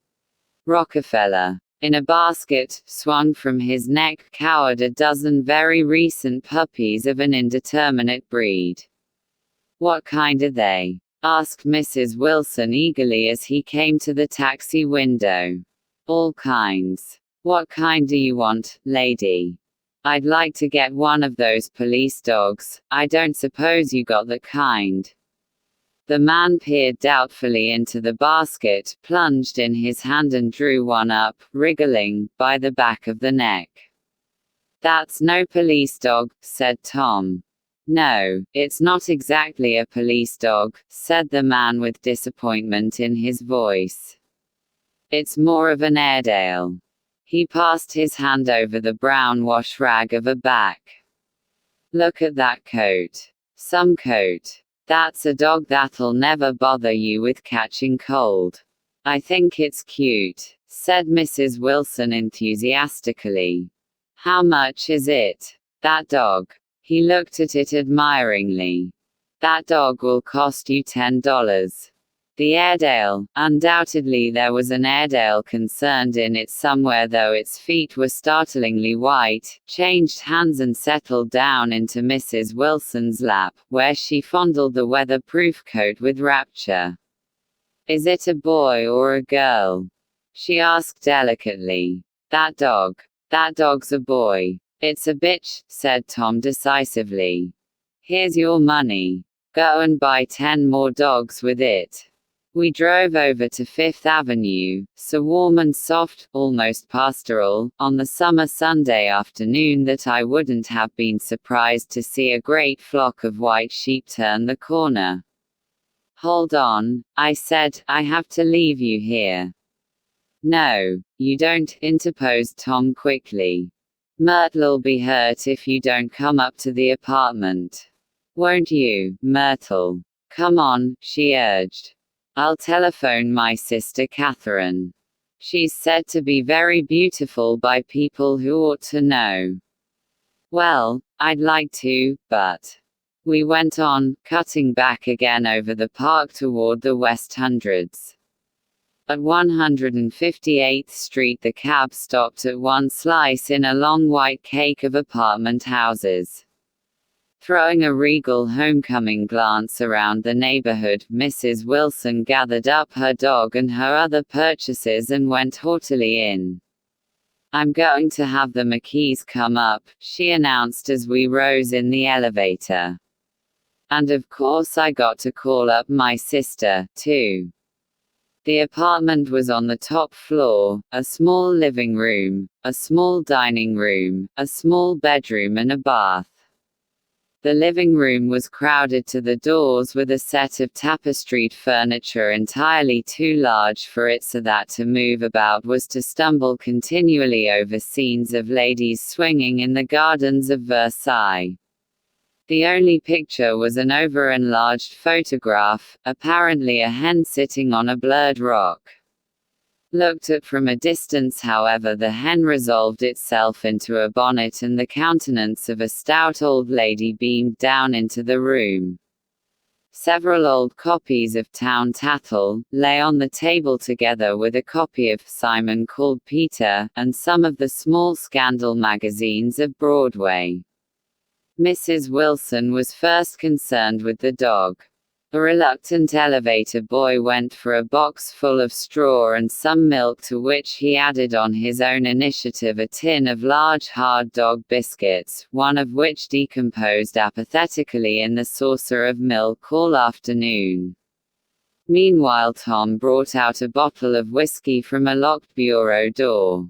Rockefeller. In a basket, swung from his neck, cowered a dozen very recent puppies of an indeterminate breed. "What kind are they?" asked Mrs. Wilson eagerly as he came to the taxi window. "All kinds." "What kind do you want, lady?" "I'd like to get one of those police dogs. I don't suppose you got that kind." The man peered doubtfully into the basket, plunged in his hand and drew one up, wriggling, by the back of the neck. "That's no police dog," said Tom. "No, it's not exactly a police dog," said the man with disappointment in his voice. "It's more of an Airedale." He passed his hand over the brown wash rag of a back. "Look at that coat. Some coat. That's a dog that'll never bother you with catching cold." "I think it's cute," said Mrs. Wilson enthusiastically. "How much is it?" "That dog." He looked at it admiringly. "That dog will cost you $10. The Airedale, undoubtedly there was an Airedale concerned in it somewhere though its feet were startlingly white, changed hands and settled down into Mrs. Wilson's lap, where she fondled the weatherproof coat with rapture. "Is it a boy or a girl?" she asked delicately. That dog's a boy." "It's a bitch," said Tom decisively. "Here's your money. Go and buy 10 more dogs with it." We drove over to Fifth Avenue, so warm and soft, almost pastoral, on the summer Sunday afternoon that I wouldn't have been surprised to see a great flock of white sheep turn the corner. "Hold on," I said, "I have to leave you here." "No, you don't," interposed Tom quickly. "Myrtle'll be hurt if you don't come up to the apartment. Won't you, Myrtle? Come on," she urged. "I'll telephone my sister Catherine. She's said to be very beautiful by people who ought to know." "Well, I'd like to, but..." We went on, cutting back again over the park toward the West Hundreds. At 158th Street the cab stopped at one slice in a long white cake of apartment houses. Throwing a regal homecoming glance around the neighborhood, Mrs. Wilson gathered up her dog and her other purchases and went haughtily in. "I'm going to have the McKees come up," she announced as we rose in the elevator. "And of course I got to call up my sister, too." The apartment was on the top floor, a small living room, a small dining room, a small bedroom and a bath. The living room was crowded to the doors with a set of tapestried furniture entirely too large for it so that to move about was to stumble continually over scenes of ladies swinging in the gardens of Versailles. The only picture was an over-enlarged photograph, apparently a hen sitting on a blurred rock. Looked at from a distance, however, the hen resolved itself into a bonnet, and the countenance of a stout old lady beamed down into the room. Several old copies of Town Tattle lay on the table, together with a copy of Simon Called Peter, and some of the small scandal magazines of Broadway. Mrs. Wilson was first concerned with the dog. A reluctant elevator boy went for a box full of straw and some milk, to which he added on his own initiative a tin of large hard dog biscuits, one of which decomposed apathetically in the saucer of milk all afternoon. Meanwhile Tom brought out a bottle of whiskey from a locked bureau door.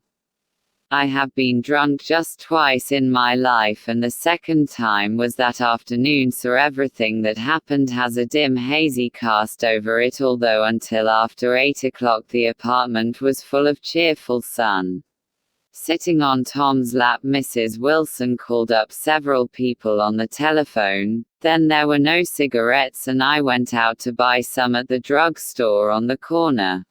I have been drunk just twice in my life, and the second time was that afternoon, so everything that happened has a dim hazy cast over it, although until after 8 o'clock the apartment was full of cheerful sun. Sitting on Tom's lap, Mrs. Wilson called up several people on the telephone. Then there were no cigarettes, and I went out to buy some at the drug store on the corner.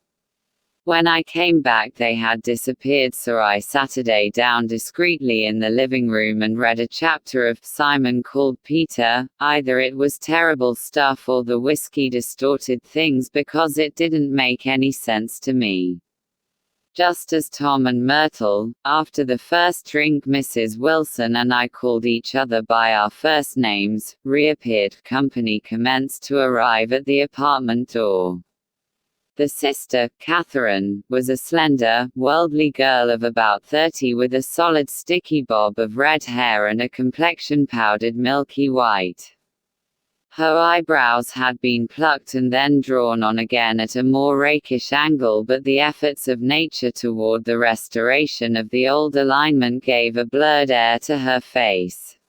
When I came back they had disappeared, so I sat down discreetly in the living room and read a chapter of Simon Called Peter. Either it was terrible stuff or the whiskey distorted things, because it didn't make any sense to me. Just as Tom and Myrtle, after the first drink Mrs. Wilson and I called each other by our first names, reappeared, company commenced to arrive at the apartment door. The sister, Catherine, was a slender, worldly girl of about 30 with a solid sticky bob of red hair and a complexion powdered milky white. Her eyebrows had been plucked and then drawn on again at a more rakish angle, but the efforts of nature toward the restoration of the old alignment gave a blurred air to her face.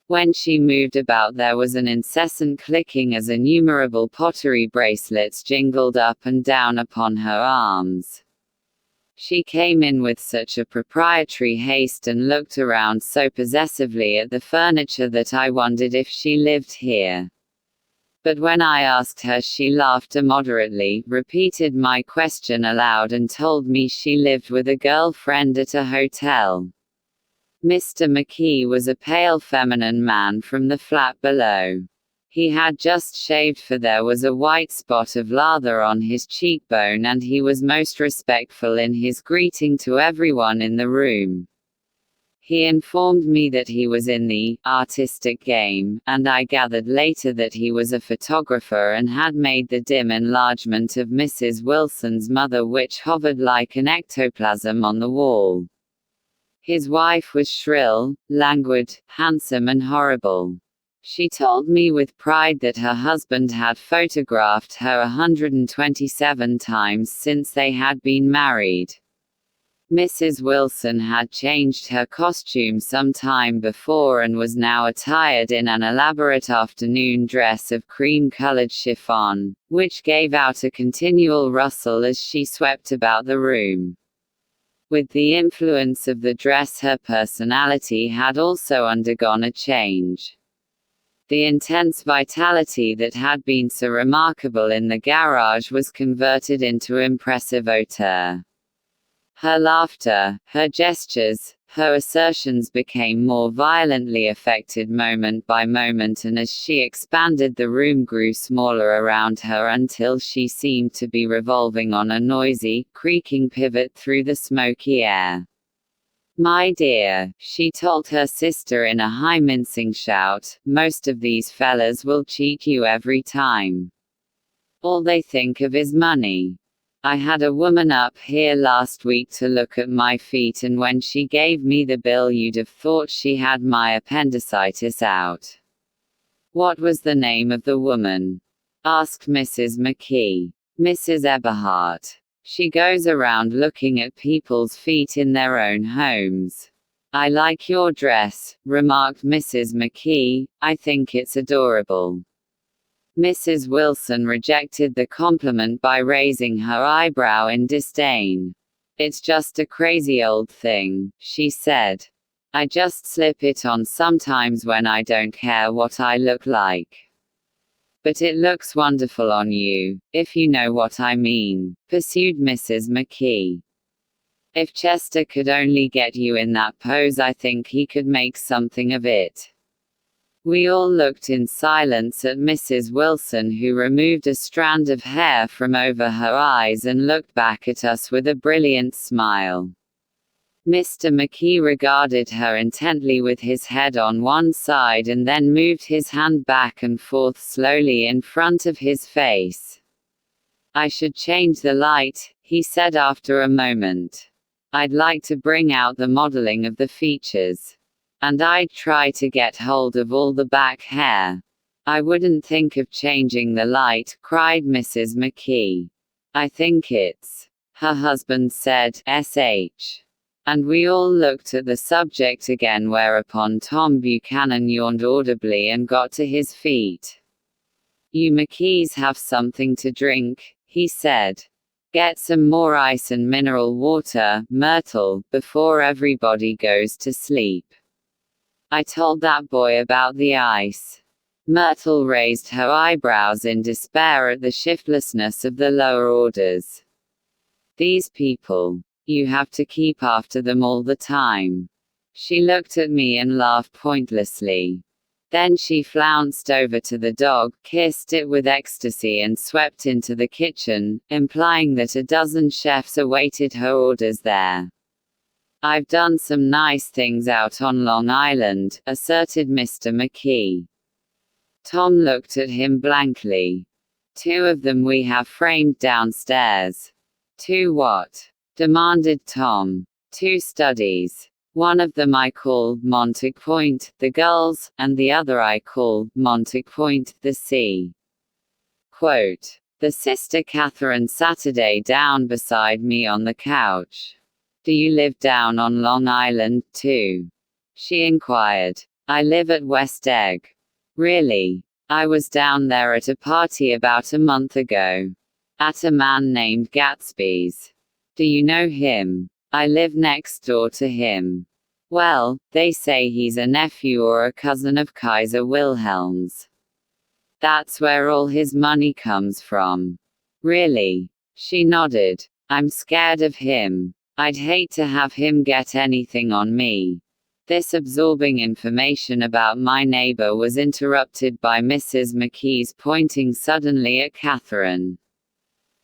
When she moved about there was an incessant clicking as innumerable pottery bracelets jingled up and down upon her arms. She came in with such a proprietary haste and looked around so possessively at the furniture that I wondered if she lived here. But when I asked her she laughed immoderately, repeated my question aloud, and told me she lived with a girlfriend at a hotel. Mr. McKee was a pale feminine man from the flat below. He had just shaved, for there was a white spot of lather on his cheekbone, and he was most respectful in his greeting to everyone in the room. He informed me that he was in the artistic game, and I gathered later that he was a photographer and had made the dim enlargement of Mrs. Wilson's mother, which hovered like an ectoplasm on the wall. His wife was shrill, languid, handsome and horrible. She told me with pride that her husband had photographed her 127 times since they had been married. Mrs. Wilson had changed her costume some time before and was now attired in an elaborate afternoon dress of cream-colored chiffon, which gave out a continual rustle as she swept about the room. With the influence of the dress, her personality had also undergone a change. The intense vitality that had been so remarkable in the garage was converted into impressive hauteur. Her laughter, her gestures, her assertions became more violently affected moment by moment, and as she expanded the room grew smaller around her until she seemed to be revolving on a noisy, creaking pivot through the smoky air. "My dear," she told her sister in a high mincing shout, "most of these fellas will cheat you every time. All they think of is money. I had a woman up here last week to look at my feet, and when she gave me the bill you'd have thought she had my appendicitis out." "What was the name of the woman?" asked Mrs. McKee. "Mrs. Eberhardt. She goes around looking at people's feet in their own homes." "I like your dress," remarked Mrs. McKee. "I think it's adorable." Mrs. Wilson rejected the compliment by raising her eyebrow in disdain. "It's just a crazy old thing," she said. "I just slip it on sometimes when I don't care what I look like." But it looks wonderful on you, if you know what I mean, pursued Mrs. McKee. If Chester could only get you in that pose, I think he could make something of it. We all looked in silence at Mrs. Wilson, who removed a strand of hair from over her eyes and looked back at us with a brilliant smile. Mr. McKee regarded her intently with his head on one side and then moved his hand back and forth slowly in front of his face. "I should change the light," he said after a moment. "I'd like to bring out the modeling of the features. And I'd try to get hold of all the back hair." "I wouldn't think of changing the light," cried Mrs. McKee. "I think it's," her husband said, "sh." And we all looked at the subject again, whereupon Tom Buchanan yawned audibly and got to his feet. "You McKees have something to drink," he said. "Get some more ice and mineral water, Myrtle, before everybody goes to sleep." "I told that boy about the ice." Myrtle raised her eyebrows in despair at the shiftlessness of the lower orders. "These people. You have to keep after them all the time." She looked at me and laughed pointlessly. Then she flounced over to the dog, kissed it with ecstasy and swept into the kitchen, implying that a dozen chefs awaited her orders there. "I've done some nice things out on Long Island," asserted Mr. McKee. Tom looked at him blankly. "2 of them we have framed downstairs." "2 what?" demanded Tom. "2 studies. One of them I call Montague Point, the gulls, and the other I call Montague Point, the sea." Quote, "The sister Catherine Saturday down beside me on the couch. Do you live down on Long Island, too?" she inquired. "I live at West Egg." "Really? I was down there at a party about a month ago. At a man named Gatsby's. Do you know him? I live next door to him. Well, they say he's a nephew or a cousin of Kaiser Wilhelm's. That's where all his money comes from." "Really?" She nodded. "I'm scared of him. I'd hate to have him get anything on me." This absorbing information about my neighbor was interrupted by Mrs. McKee's pointing suddenly at Catherine.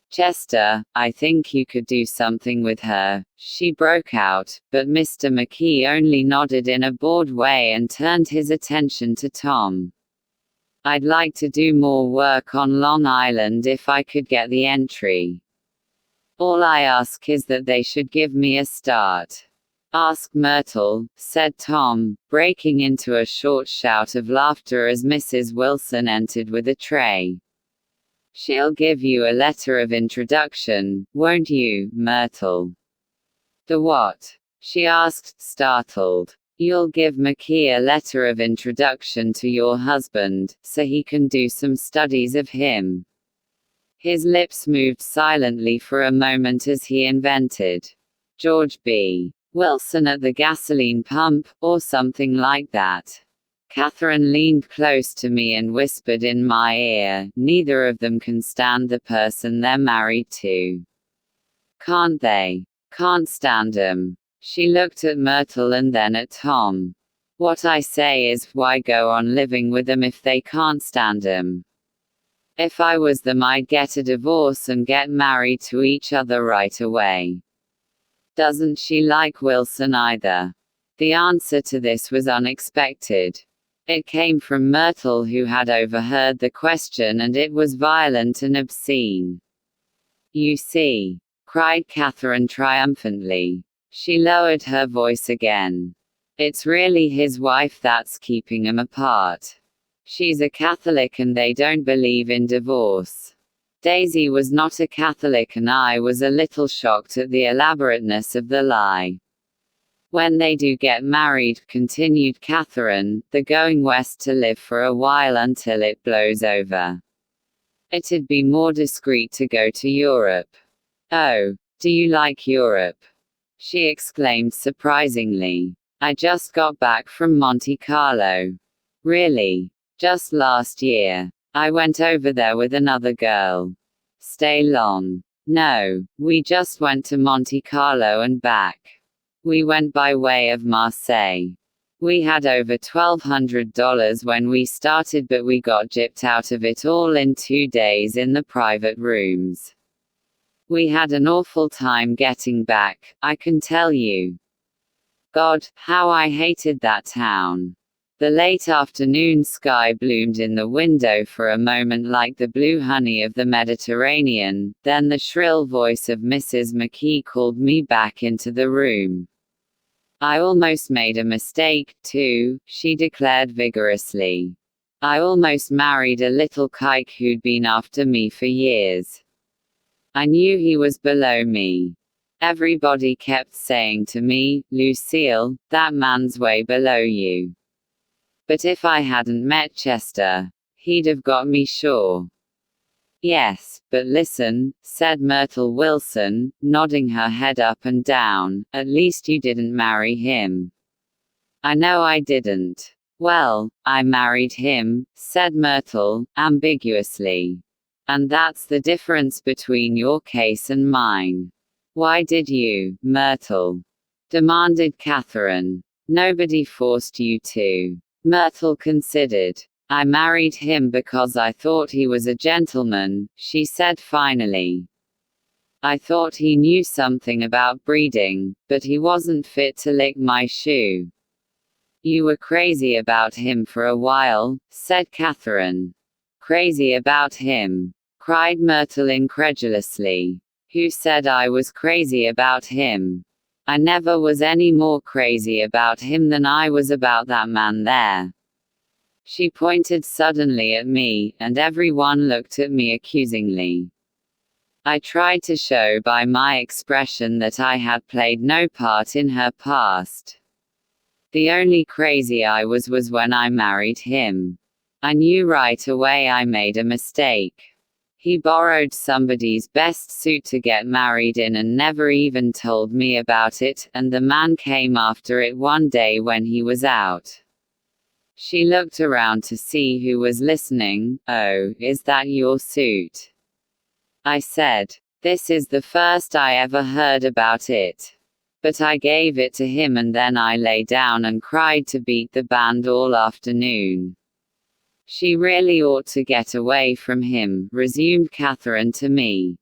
"Chester, I think you could do something with her," she broke out, but Mr. McKee only nodded in a bored way and turned his attention to Tom. "I'd like to do more work on Long Island if I could get the entry. All I ask is that they should give me a start." "Ask Myrtle," said Tom, breaking into a short shout of laughter as Mrs. Wilson entered with a tray. "She'll give you a letter of introduction, won't you, Myrtle?" "The what?" she asked, startled. "You'll give McKee a letter of introduction to your husband, so he can do some studies of him." His lips moved silently for a moment as he invented, "George B. Wilson at the gasoline pump, or something like that." Catherine leaned close to me and whispered in my ear, "Neither of them can stand the person they're married to." "Can't they?" "Can't stand 'em." She looked at Myrtle and then at Tom. "What I say is, why go on living with 'em if they can't stand 'em? If I was them, I'd get a divorce and get married to each other right away." "Doesn't she like Wilson either?" The answer to this was unexpected. It came from Myrtle, who had overheard the question, and it was violent and obscene. "You see," cried Catherine triumphantly. She lowered her voice again. "It's really his wife that's keeping 'em apart. She's a Catholic and they don't believe in divorce." Daisy was not a Catholic and I was a little shocked at the elaborateness of the lie. "When they do get married," continued Catherine, "they're going west to live for a while until it blows over. It'd be more discreet to go to Europe." "Oh, do you like Europe?" she exclaimed surprisingly. "I just got back from Monte Carlo." "Really? Just last year?" I went over there with another girl. Stay long? No, we just went to Monte Carlo and back. We went by way of Marseille. We had over $1,200 when we started, but we got gypped out of it all in 2 days in the private rooms. We had an awful time getting back, I can tell you. God, how I hated that town. The late afternoon sky bloomed in the window for a moment like the blue honey of the Mediterranean, then the shrill voice of Mrs. McKee called me back into the room. I almost made a mistake, too, she declared vigorously. I almost married a little kike who'd been after me for years. I knew he was below me. Everybody kept saying to me, Lucille, that man's way below you. But if I hadn't met Chester, he'd have got me sure. Yes, but listen, said Myrtle Wilson, nodding her head up and down, at least you didn't marry him. I know I didn't. Well, I married him, said Myrtle, ambiguously. And that's the difference between your case and mine. Why did you, Myrtle? Demanded Catherine. Nobody forced you to. Myrtle considered. I married him because I thought he was a gentleman, she said finally. I thought he knew something about breeding, but he wasn't fit to lick my shoe. You were crazy about him for a while, said Catherine. Crazy about him? Cried Myrtle incredulously. Who said I was crazy about him? I never was any more crazy about him than I was about that man there. She pointed suddenly at me, and everyone looked at me accusingly. I tried to show by my expression that I had played no part in her past. The only crazy I was when I married him. I knew right away I made a mistake. He borrowed somebody's best suit to get married in and never even told me about it, and the man came after it one day when he was out. She looked around to see who was listening. Oh, is that your suit? I said. This is the first I ever heard about it. But I gave it to him and then I lay down and cried to beat the band all afternoon. She really ought to get away from him, resumed Catherine to me.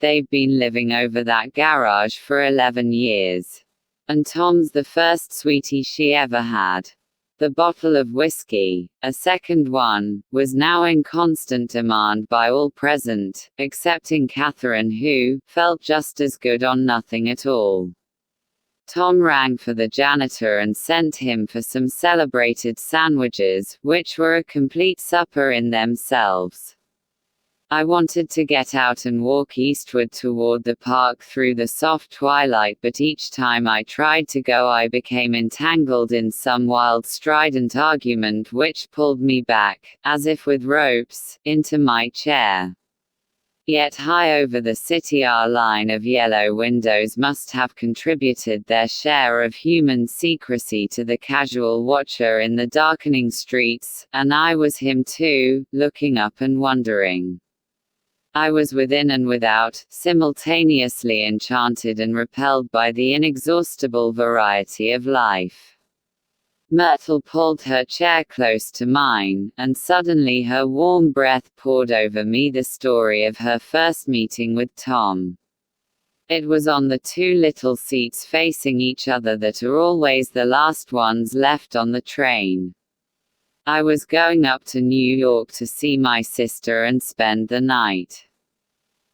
They've been living over that garage for 11 years. And Tom's the first sweetie she ever had. The bottle of whiskey, a second one, was now in constant demand by all present, excepting Catherine who felt just as good on nothing at all. Tom rang for the janitor and sent him for some celebrated sandwiches, which were a complete supper in themselves. I wanted to get out and walk eastward toward the park through the soft twilight, but each time I tried to go I became entangled in some wild strident argument which pulled me back, as if with ropes, into my chair. Yet high over the city our line of yellow windows must have contributed their share of human secrecy to the casual watcher in the darkening streets, and I was him too, looking up and wondering. I was within and without, simultaneously enchanted and repelled by the inexhaustible variety of life. Myrtle pulled her chair close to mine, and suddenly her warm breath poured over me the story of her first meeting with Tom. It was on the two little seats facing each other that are always the last ones left on the train. I was going up to New York to see my sister and spend the night.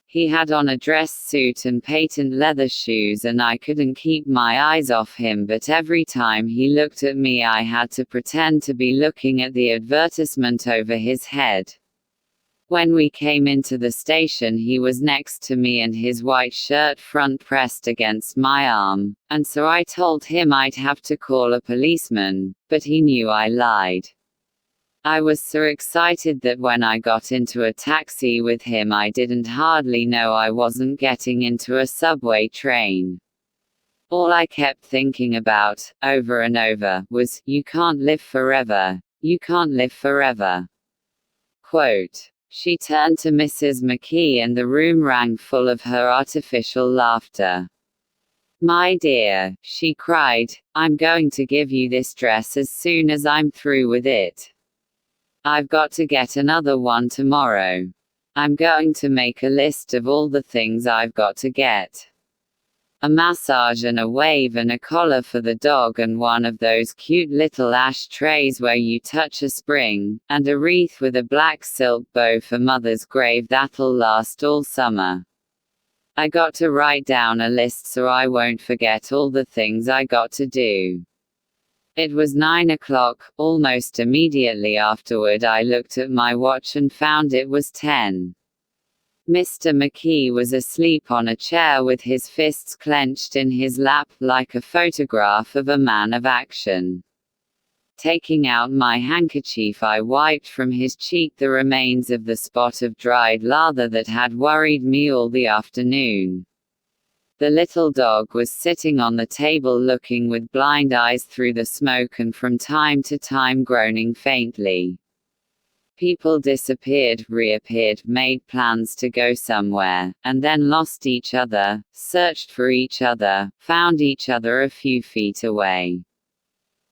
He had on a dress suit and patent leather shoes and I couldn't keep my eyes off him, but every time he looked at me I had to pretend to be looking at the advertisement over his head. When we came into the station he was next to me and his white shirt front pressed against my arm, and so I told him I'd have to call a policeman, but he knew I lied. I was so excited that when I got into a taxi with him I didn't hardly know I wasn't getting into a subway train. All I kept thinking about, over and over, was, you can't live forever, you can't live forever. Quote. She turned to Mrs. McKee and the room rang full of her artificial laughter. My dear, she cried, I'm going to give you this dress as soon as I'm through with it. I've got to get another one tomorrow. I'm going to make a list of all the things I've got to get. A massage and a wave and a collar for the dog and one of those cute little ashtrays where you touch a spring, and a wreath with a black silk bow for Mother's grave that'll last all summer. I got to write down a list so I won't forget all the things I got to do. It was 9 o'clock. Almost immediately afterward I looked at my watch and found it was 10. Mr. McKee was asleep on a chair with his fists clenched in his lap, like a photograph of a man of action. Taking out my handkerchief, I wiped from his cheek the remains of the spot of dried lather that had worried me all the afternoon. The little dog was sitting on the table looking with blind eyes through the smoke and from time to time groaning faintly. People disappeared, reappeared, made plans to go somewhere, and then lost each other, searched for each other, found each other a few feet away.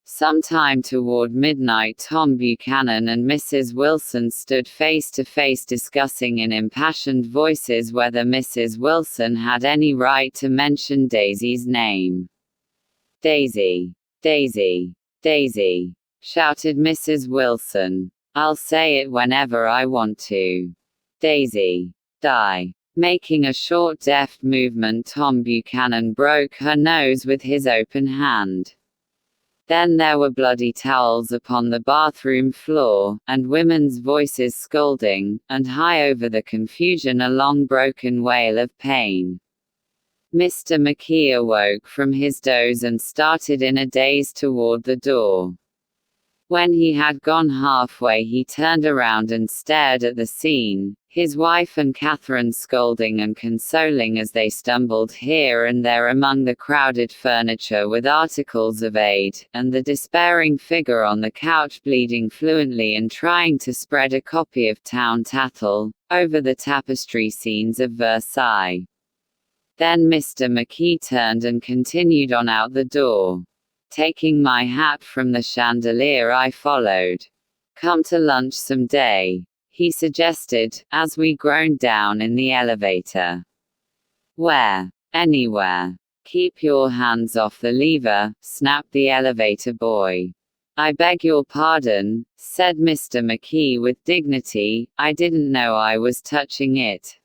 Sometime toward midnight, Tom Buchanan and Mrs. Wilson stood face to face discussing in impassioned voices whether Mrs. Wilson had any right to mention Daisy's name. Daisy! Daisy! Daisy! Shouted Mrs. Wilson. I'll say it whenever I want to. Daisy. Die. Making a short deft movement, Tom Buchanan broke her nose with his open hand. Then there were bloody towels upon the bathroom floor, and women's voices scolding, and high over the confusion a long broken wail of pain. Mr. McKee awoke from his doze and started in a daze toward the door. When he had gone halfway, he turned around and stared at the scene, his wife and Catherine scolding and consoling as they stumbled here and there among the crowded furniture with articles of aid, and the despairing figure on the couch bleeding fluently and trying to spread a copy of Town Tattle over the tapestry scenes of Versailles. Then Mr. McKee turned and continued on out the door. Taking my hat from the chandelier, I followed. Come to lunch some day, he suggested, as we groaned down in the elevator. Where? Anywhere. Keep your hands off the lever, snapped the elevator boy. I beg your pardon, said Mr. McKee with dignity, I didn't know I was touching it.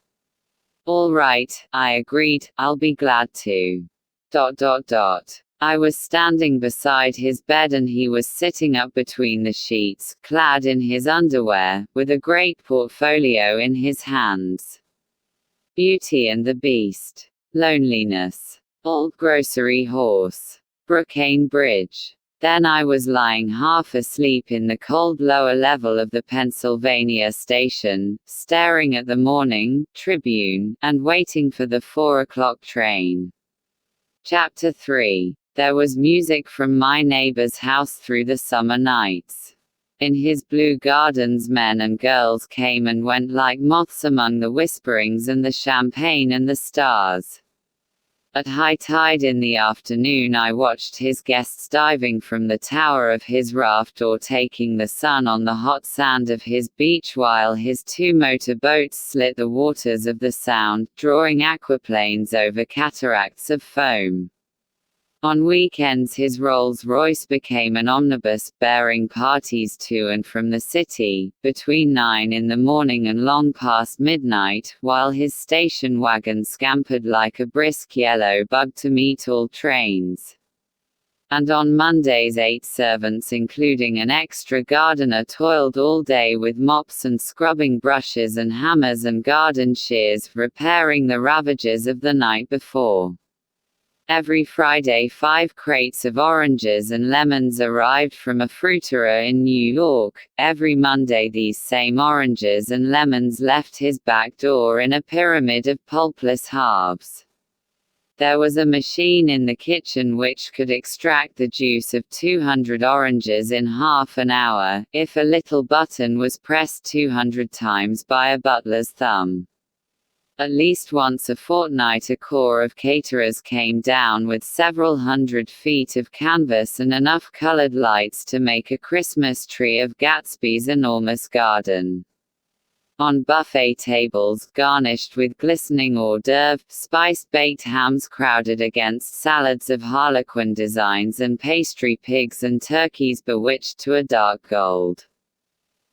All right, I agreed, I'll be glad to. ... I was standing beside his bed and he was sitting up between the sheets, clad in his underwear, with a great portfolio in his hands. Beauty and the Beast. Loneliness. Old Grocery Horse. Brookane Bridge. Then I was lying half asleep in the cold lower level of the Pennsylvania station, staring at the Morning Tribune, and waiting for the 4 o'clock train. Chapter 3. There was music from my neighbor's house through the summer nights. In his blue gardens men and girls came and went like moths among the whisperings and the champagne and the stars. At high tide in the afternoon I watched his guests diving from the tower of his raft or taking the sun on the hot sand of his beach while his 2 motor boats slit the waters of the Sound, drawing aquaplanes over cataracts of foam. On weekends his Rolls-Royce became an omnibus, bearing parties to and from the city, between 9 in the morning and long past midnight, while his station wagon scampered like a brisk yellow bug to meet all trains. And on Mondays 8 servants including an extra gardener toiled all day with mops and scrubbing brushes and hammers and garden shears, repairing the ravages of the night before. Every Friday 5 crates of oranges and lemons arrived from a fruiterer in New York. Every Monday these same oranges and lemons left his back door in a pyramid of pulpless halves. There was a machine in the kitchen which could extract the juice of 200 oranges in half an hour, if a little button was pressed 200 times by a butler's thumb. At least once a fortnight a corps of caterers came down with several hundred feet of canvas and enough colored lights to make a Christmas tree of Gatsby's enormous garden. On buffet tables garnished with glistening hors d'oeuvre, spiced baked hams crowded against salads of harlequin designs and pastry pigs and turkeys bewitched to a dark gold.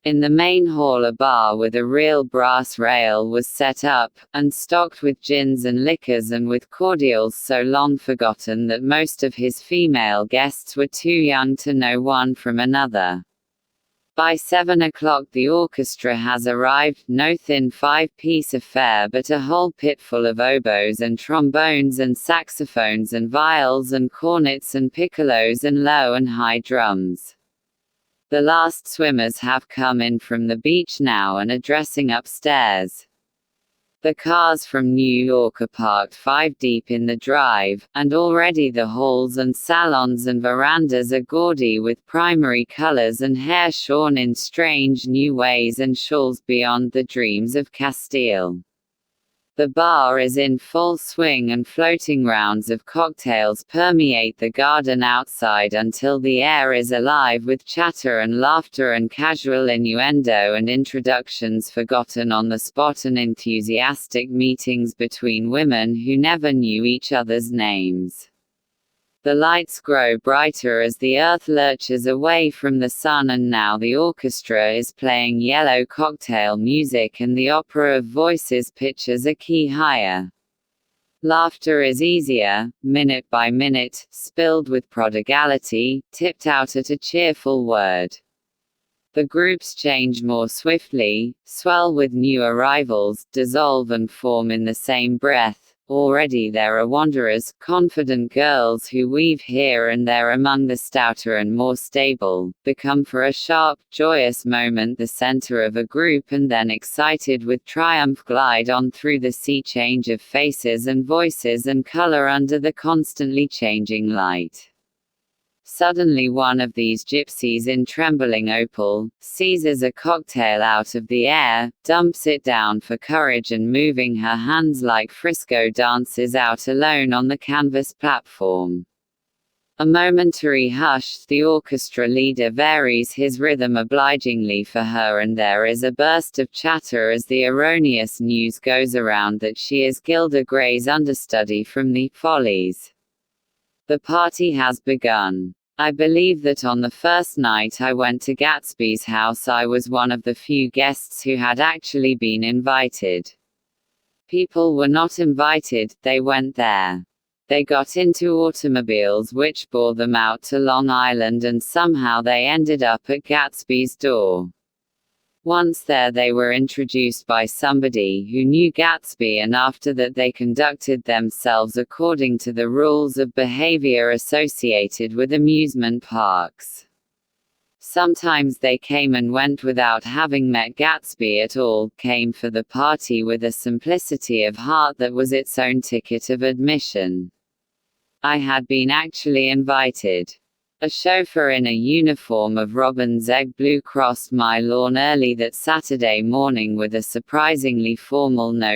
In the main hall a bar with a real brass rail was set up, and stocked with gins and liquors and with cordials so long forgotten that most of his female guests were too young to know one from another. By 7 o'clock the orchestra has arrived, no thin 5-piece affair but a whole pit full of oboes and trombones and saxophones and viols and cornets and piccolos and low and high drums. The last swimmers have come in from the beach now and are dressing upstairs. The cars from New York are parked 5 deep in the drive, and already the halls and salons and verandas are gaudy with primary colors and hair shorn in strange new ways and shawls beyond the dreams of Castile. The bar is in full swing and floating rounds of cocktails permeate the garden outside until the air is alive with chatter and laughter and casual innuendo and introductions forgotten on the spot and enthusiastic meetings between women who never knew each other's names. The lights grow brighter as the earth lurches away from the sun and now the orchestra is playing yellow cocktail music and the opera of voices pitches a key higher. Laughter is easier, minute by minute, spilled with prodigality, tipped out at a cheerful word. The groups change more swiftly, swell with new arrivals, dissolve and form in the same breath. Already there are wanderers, confident girls who weave here and there among the stouter and more stable, become for a sharp, joyous moment the center of a group and then excited with triumph glide on through the sea change of faces and voices and color under the constantly changing light. Suddenly one of these gypsies in trembling opal, seizes a cocktail out of the air, dumps it down for courage and moving her hands like Frisco dances out alone on the canvas platform. A momentary hush, the orchestra leader varies his rhythm obligingly for her and there is a burst of chatter as the erroneous news goes around that she is Gilda Gray's understudy from the Follies. The party has begun. I believe that on the first night I went to Gatsby's house I was one of the few guests who had actually been invited. People were not invited, they went there. They got into automobiles which bore them out to Long Island and somehow they ended up at Gatsby's door. Once there they were introduced by somebody who knew Gatsby and after that they conducted themselves according to the rules of behavior associated with amusement parks. Sometimes they came and went without having met Gatsby at all, came for the party with a simplicity of heart that was its own ticket of admission. I had been actually invited. A chauffeur in a uniform of robin's egg blue crossed my lawn early that Saturday morning with a surprisingly formal note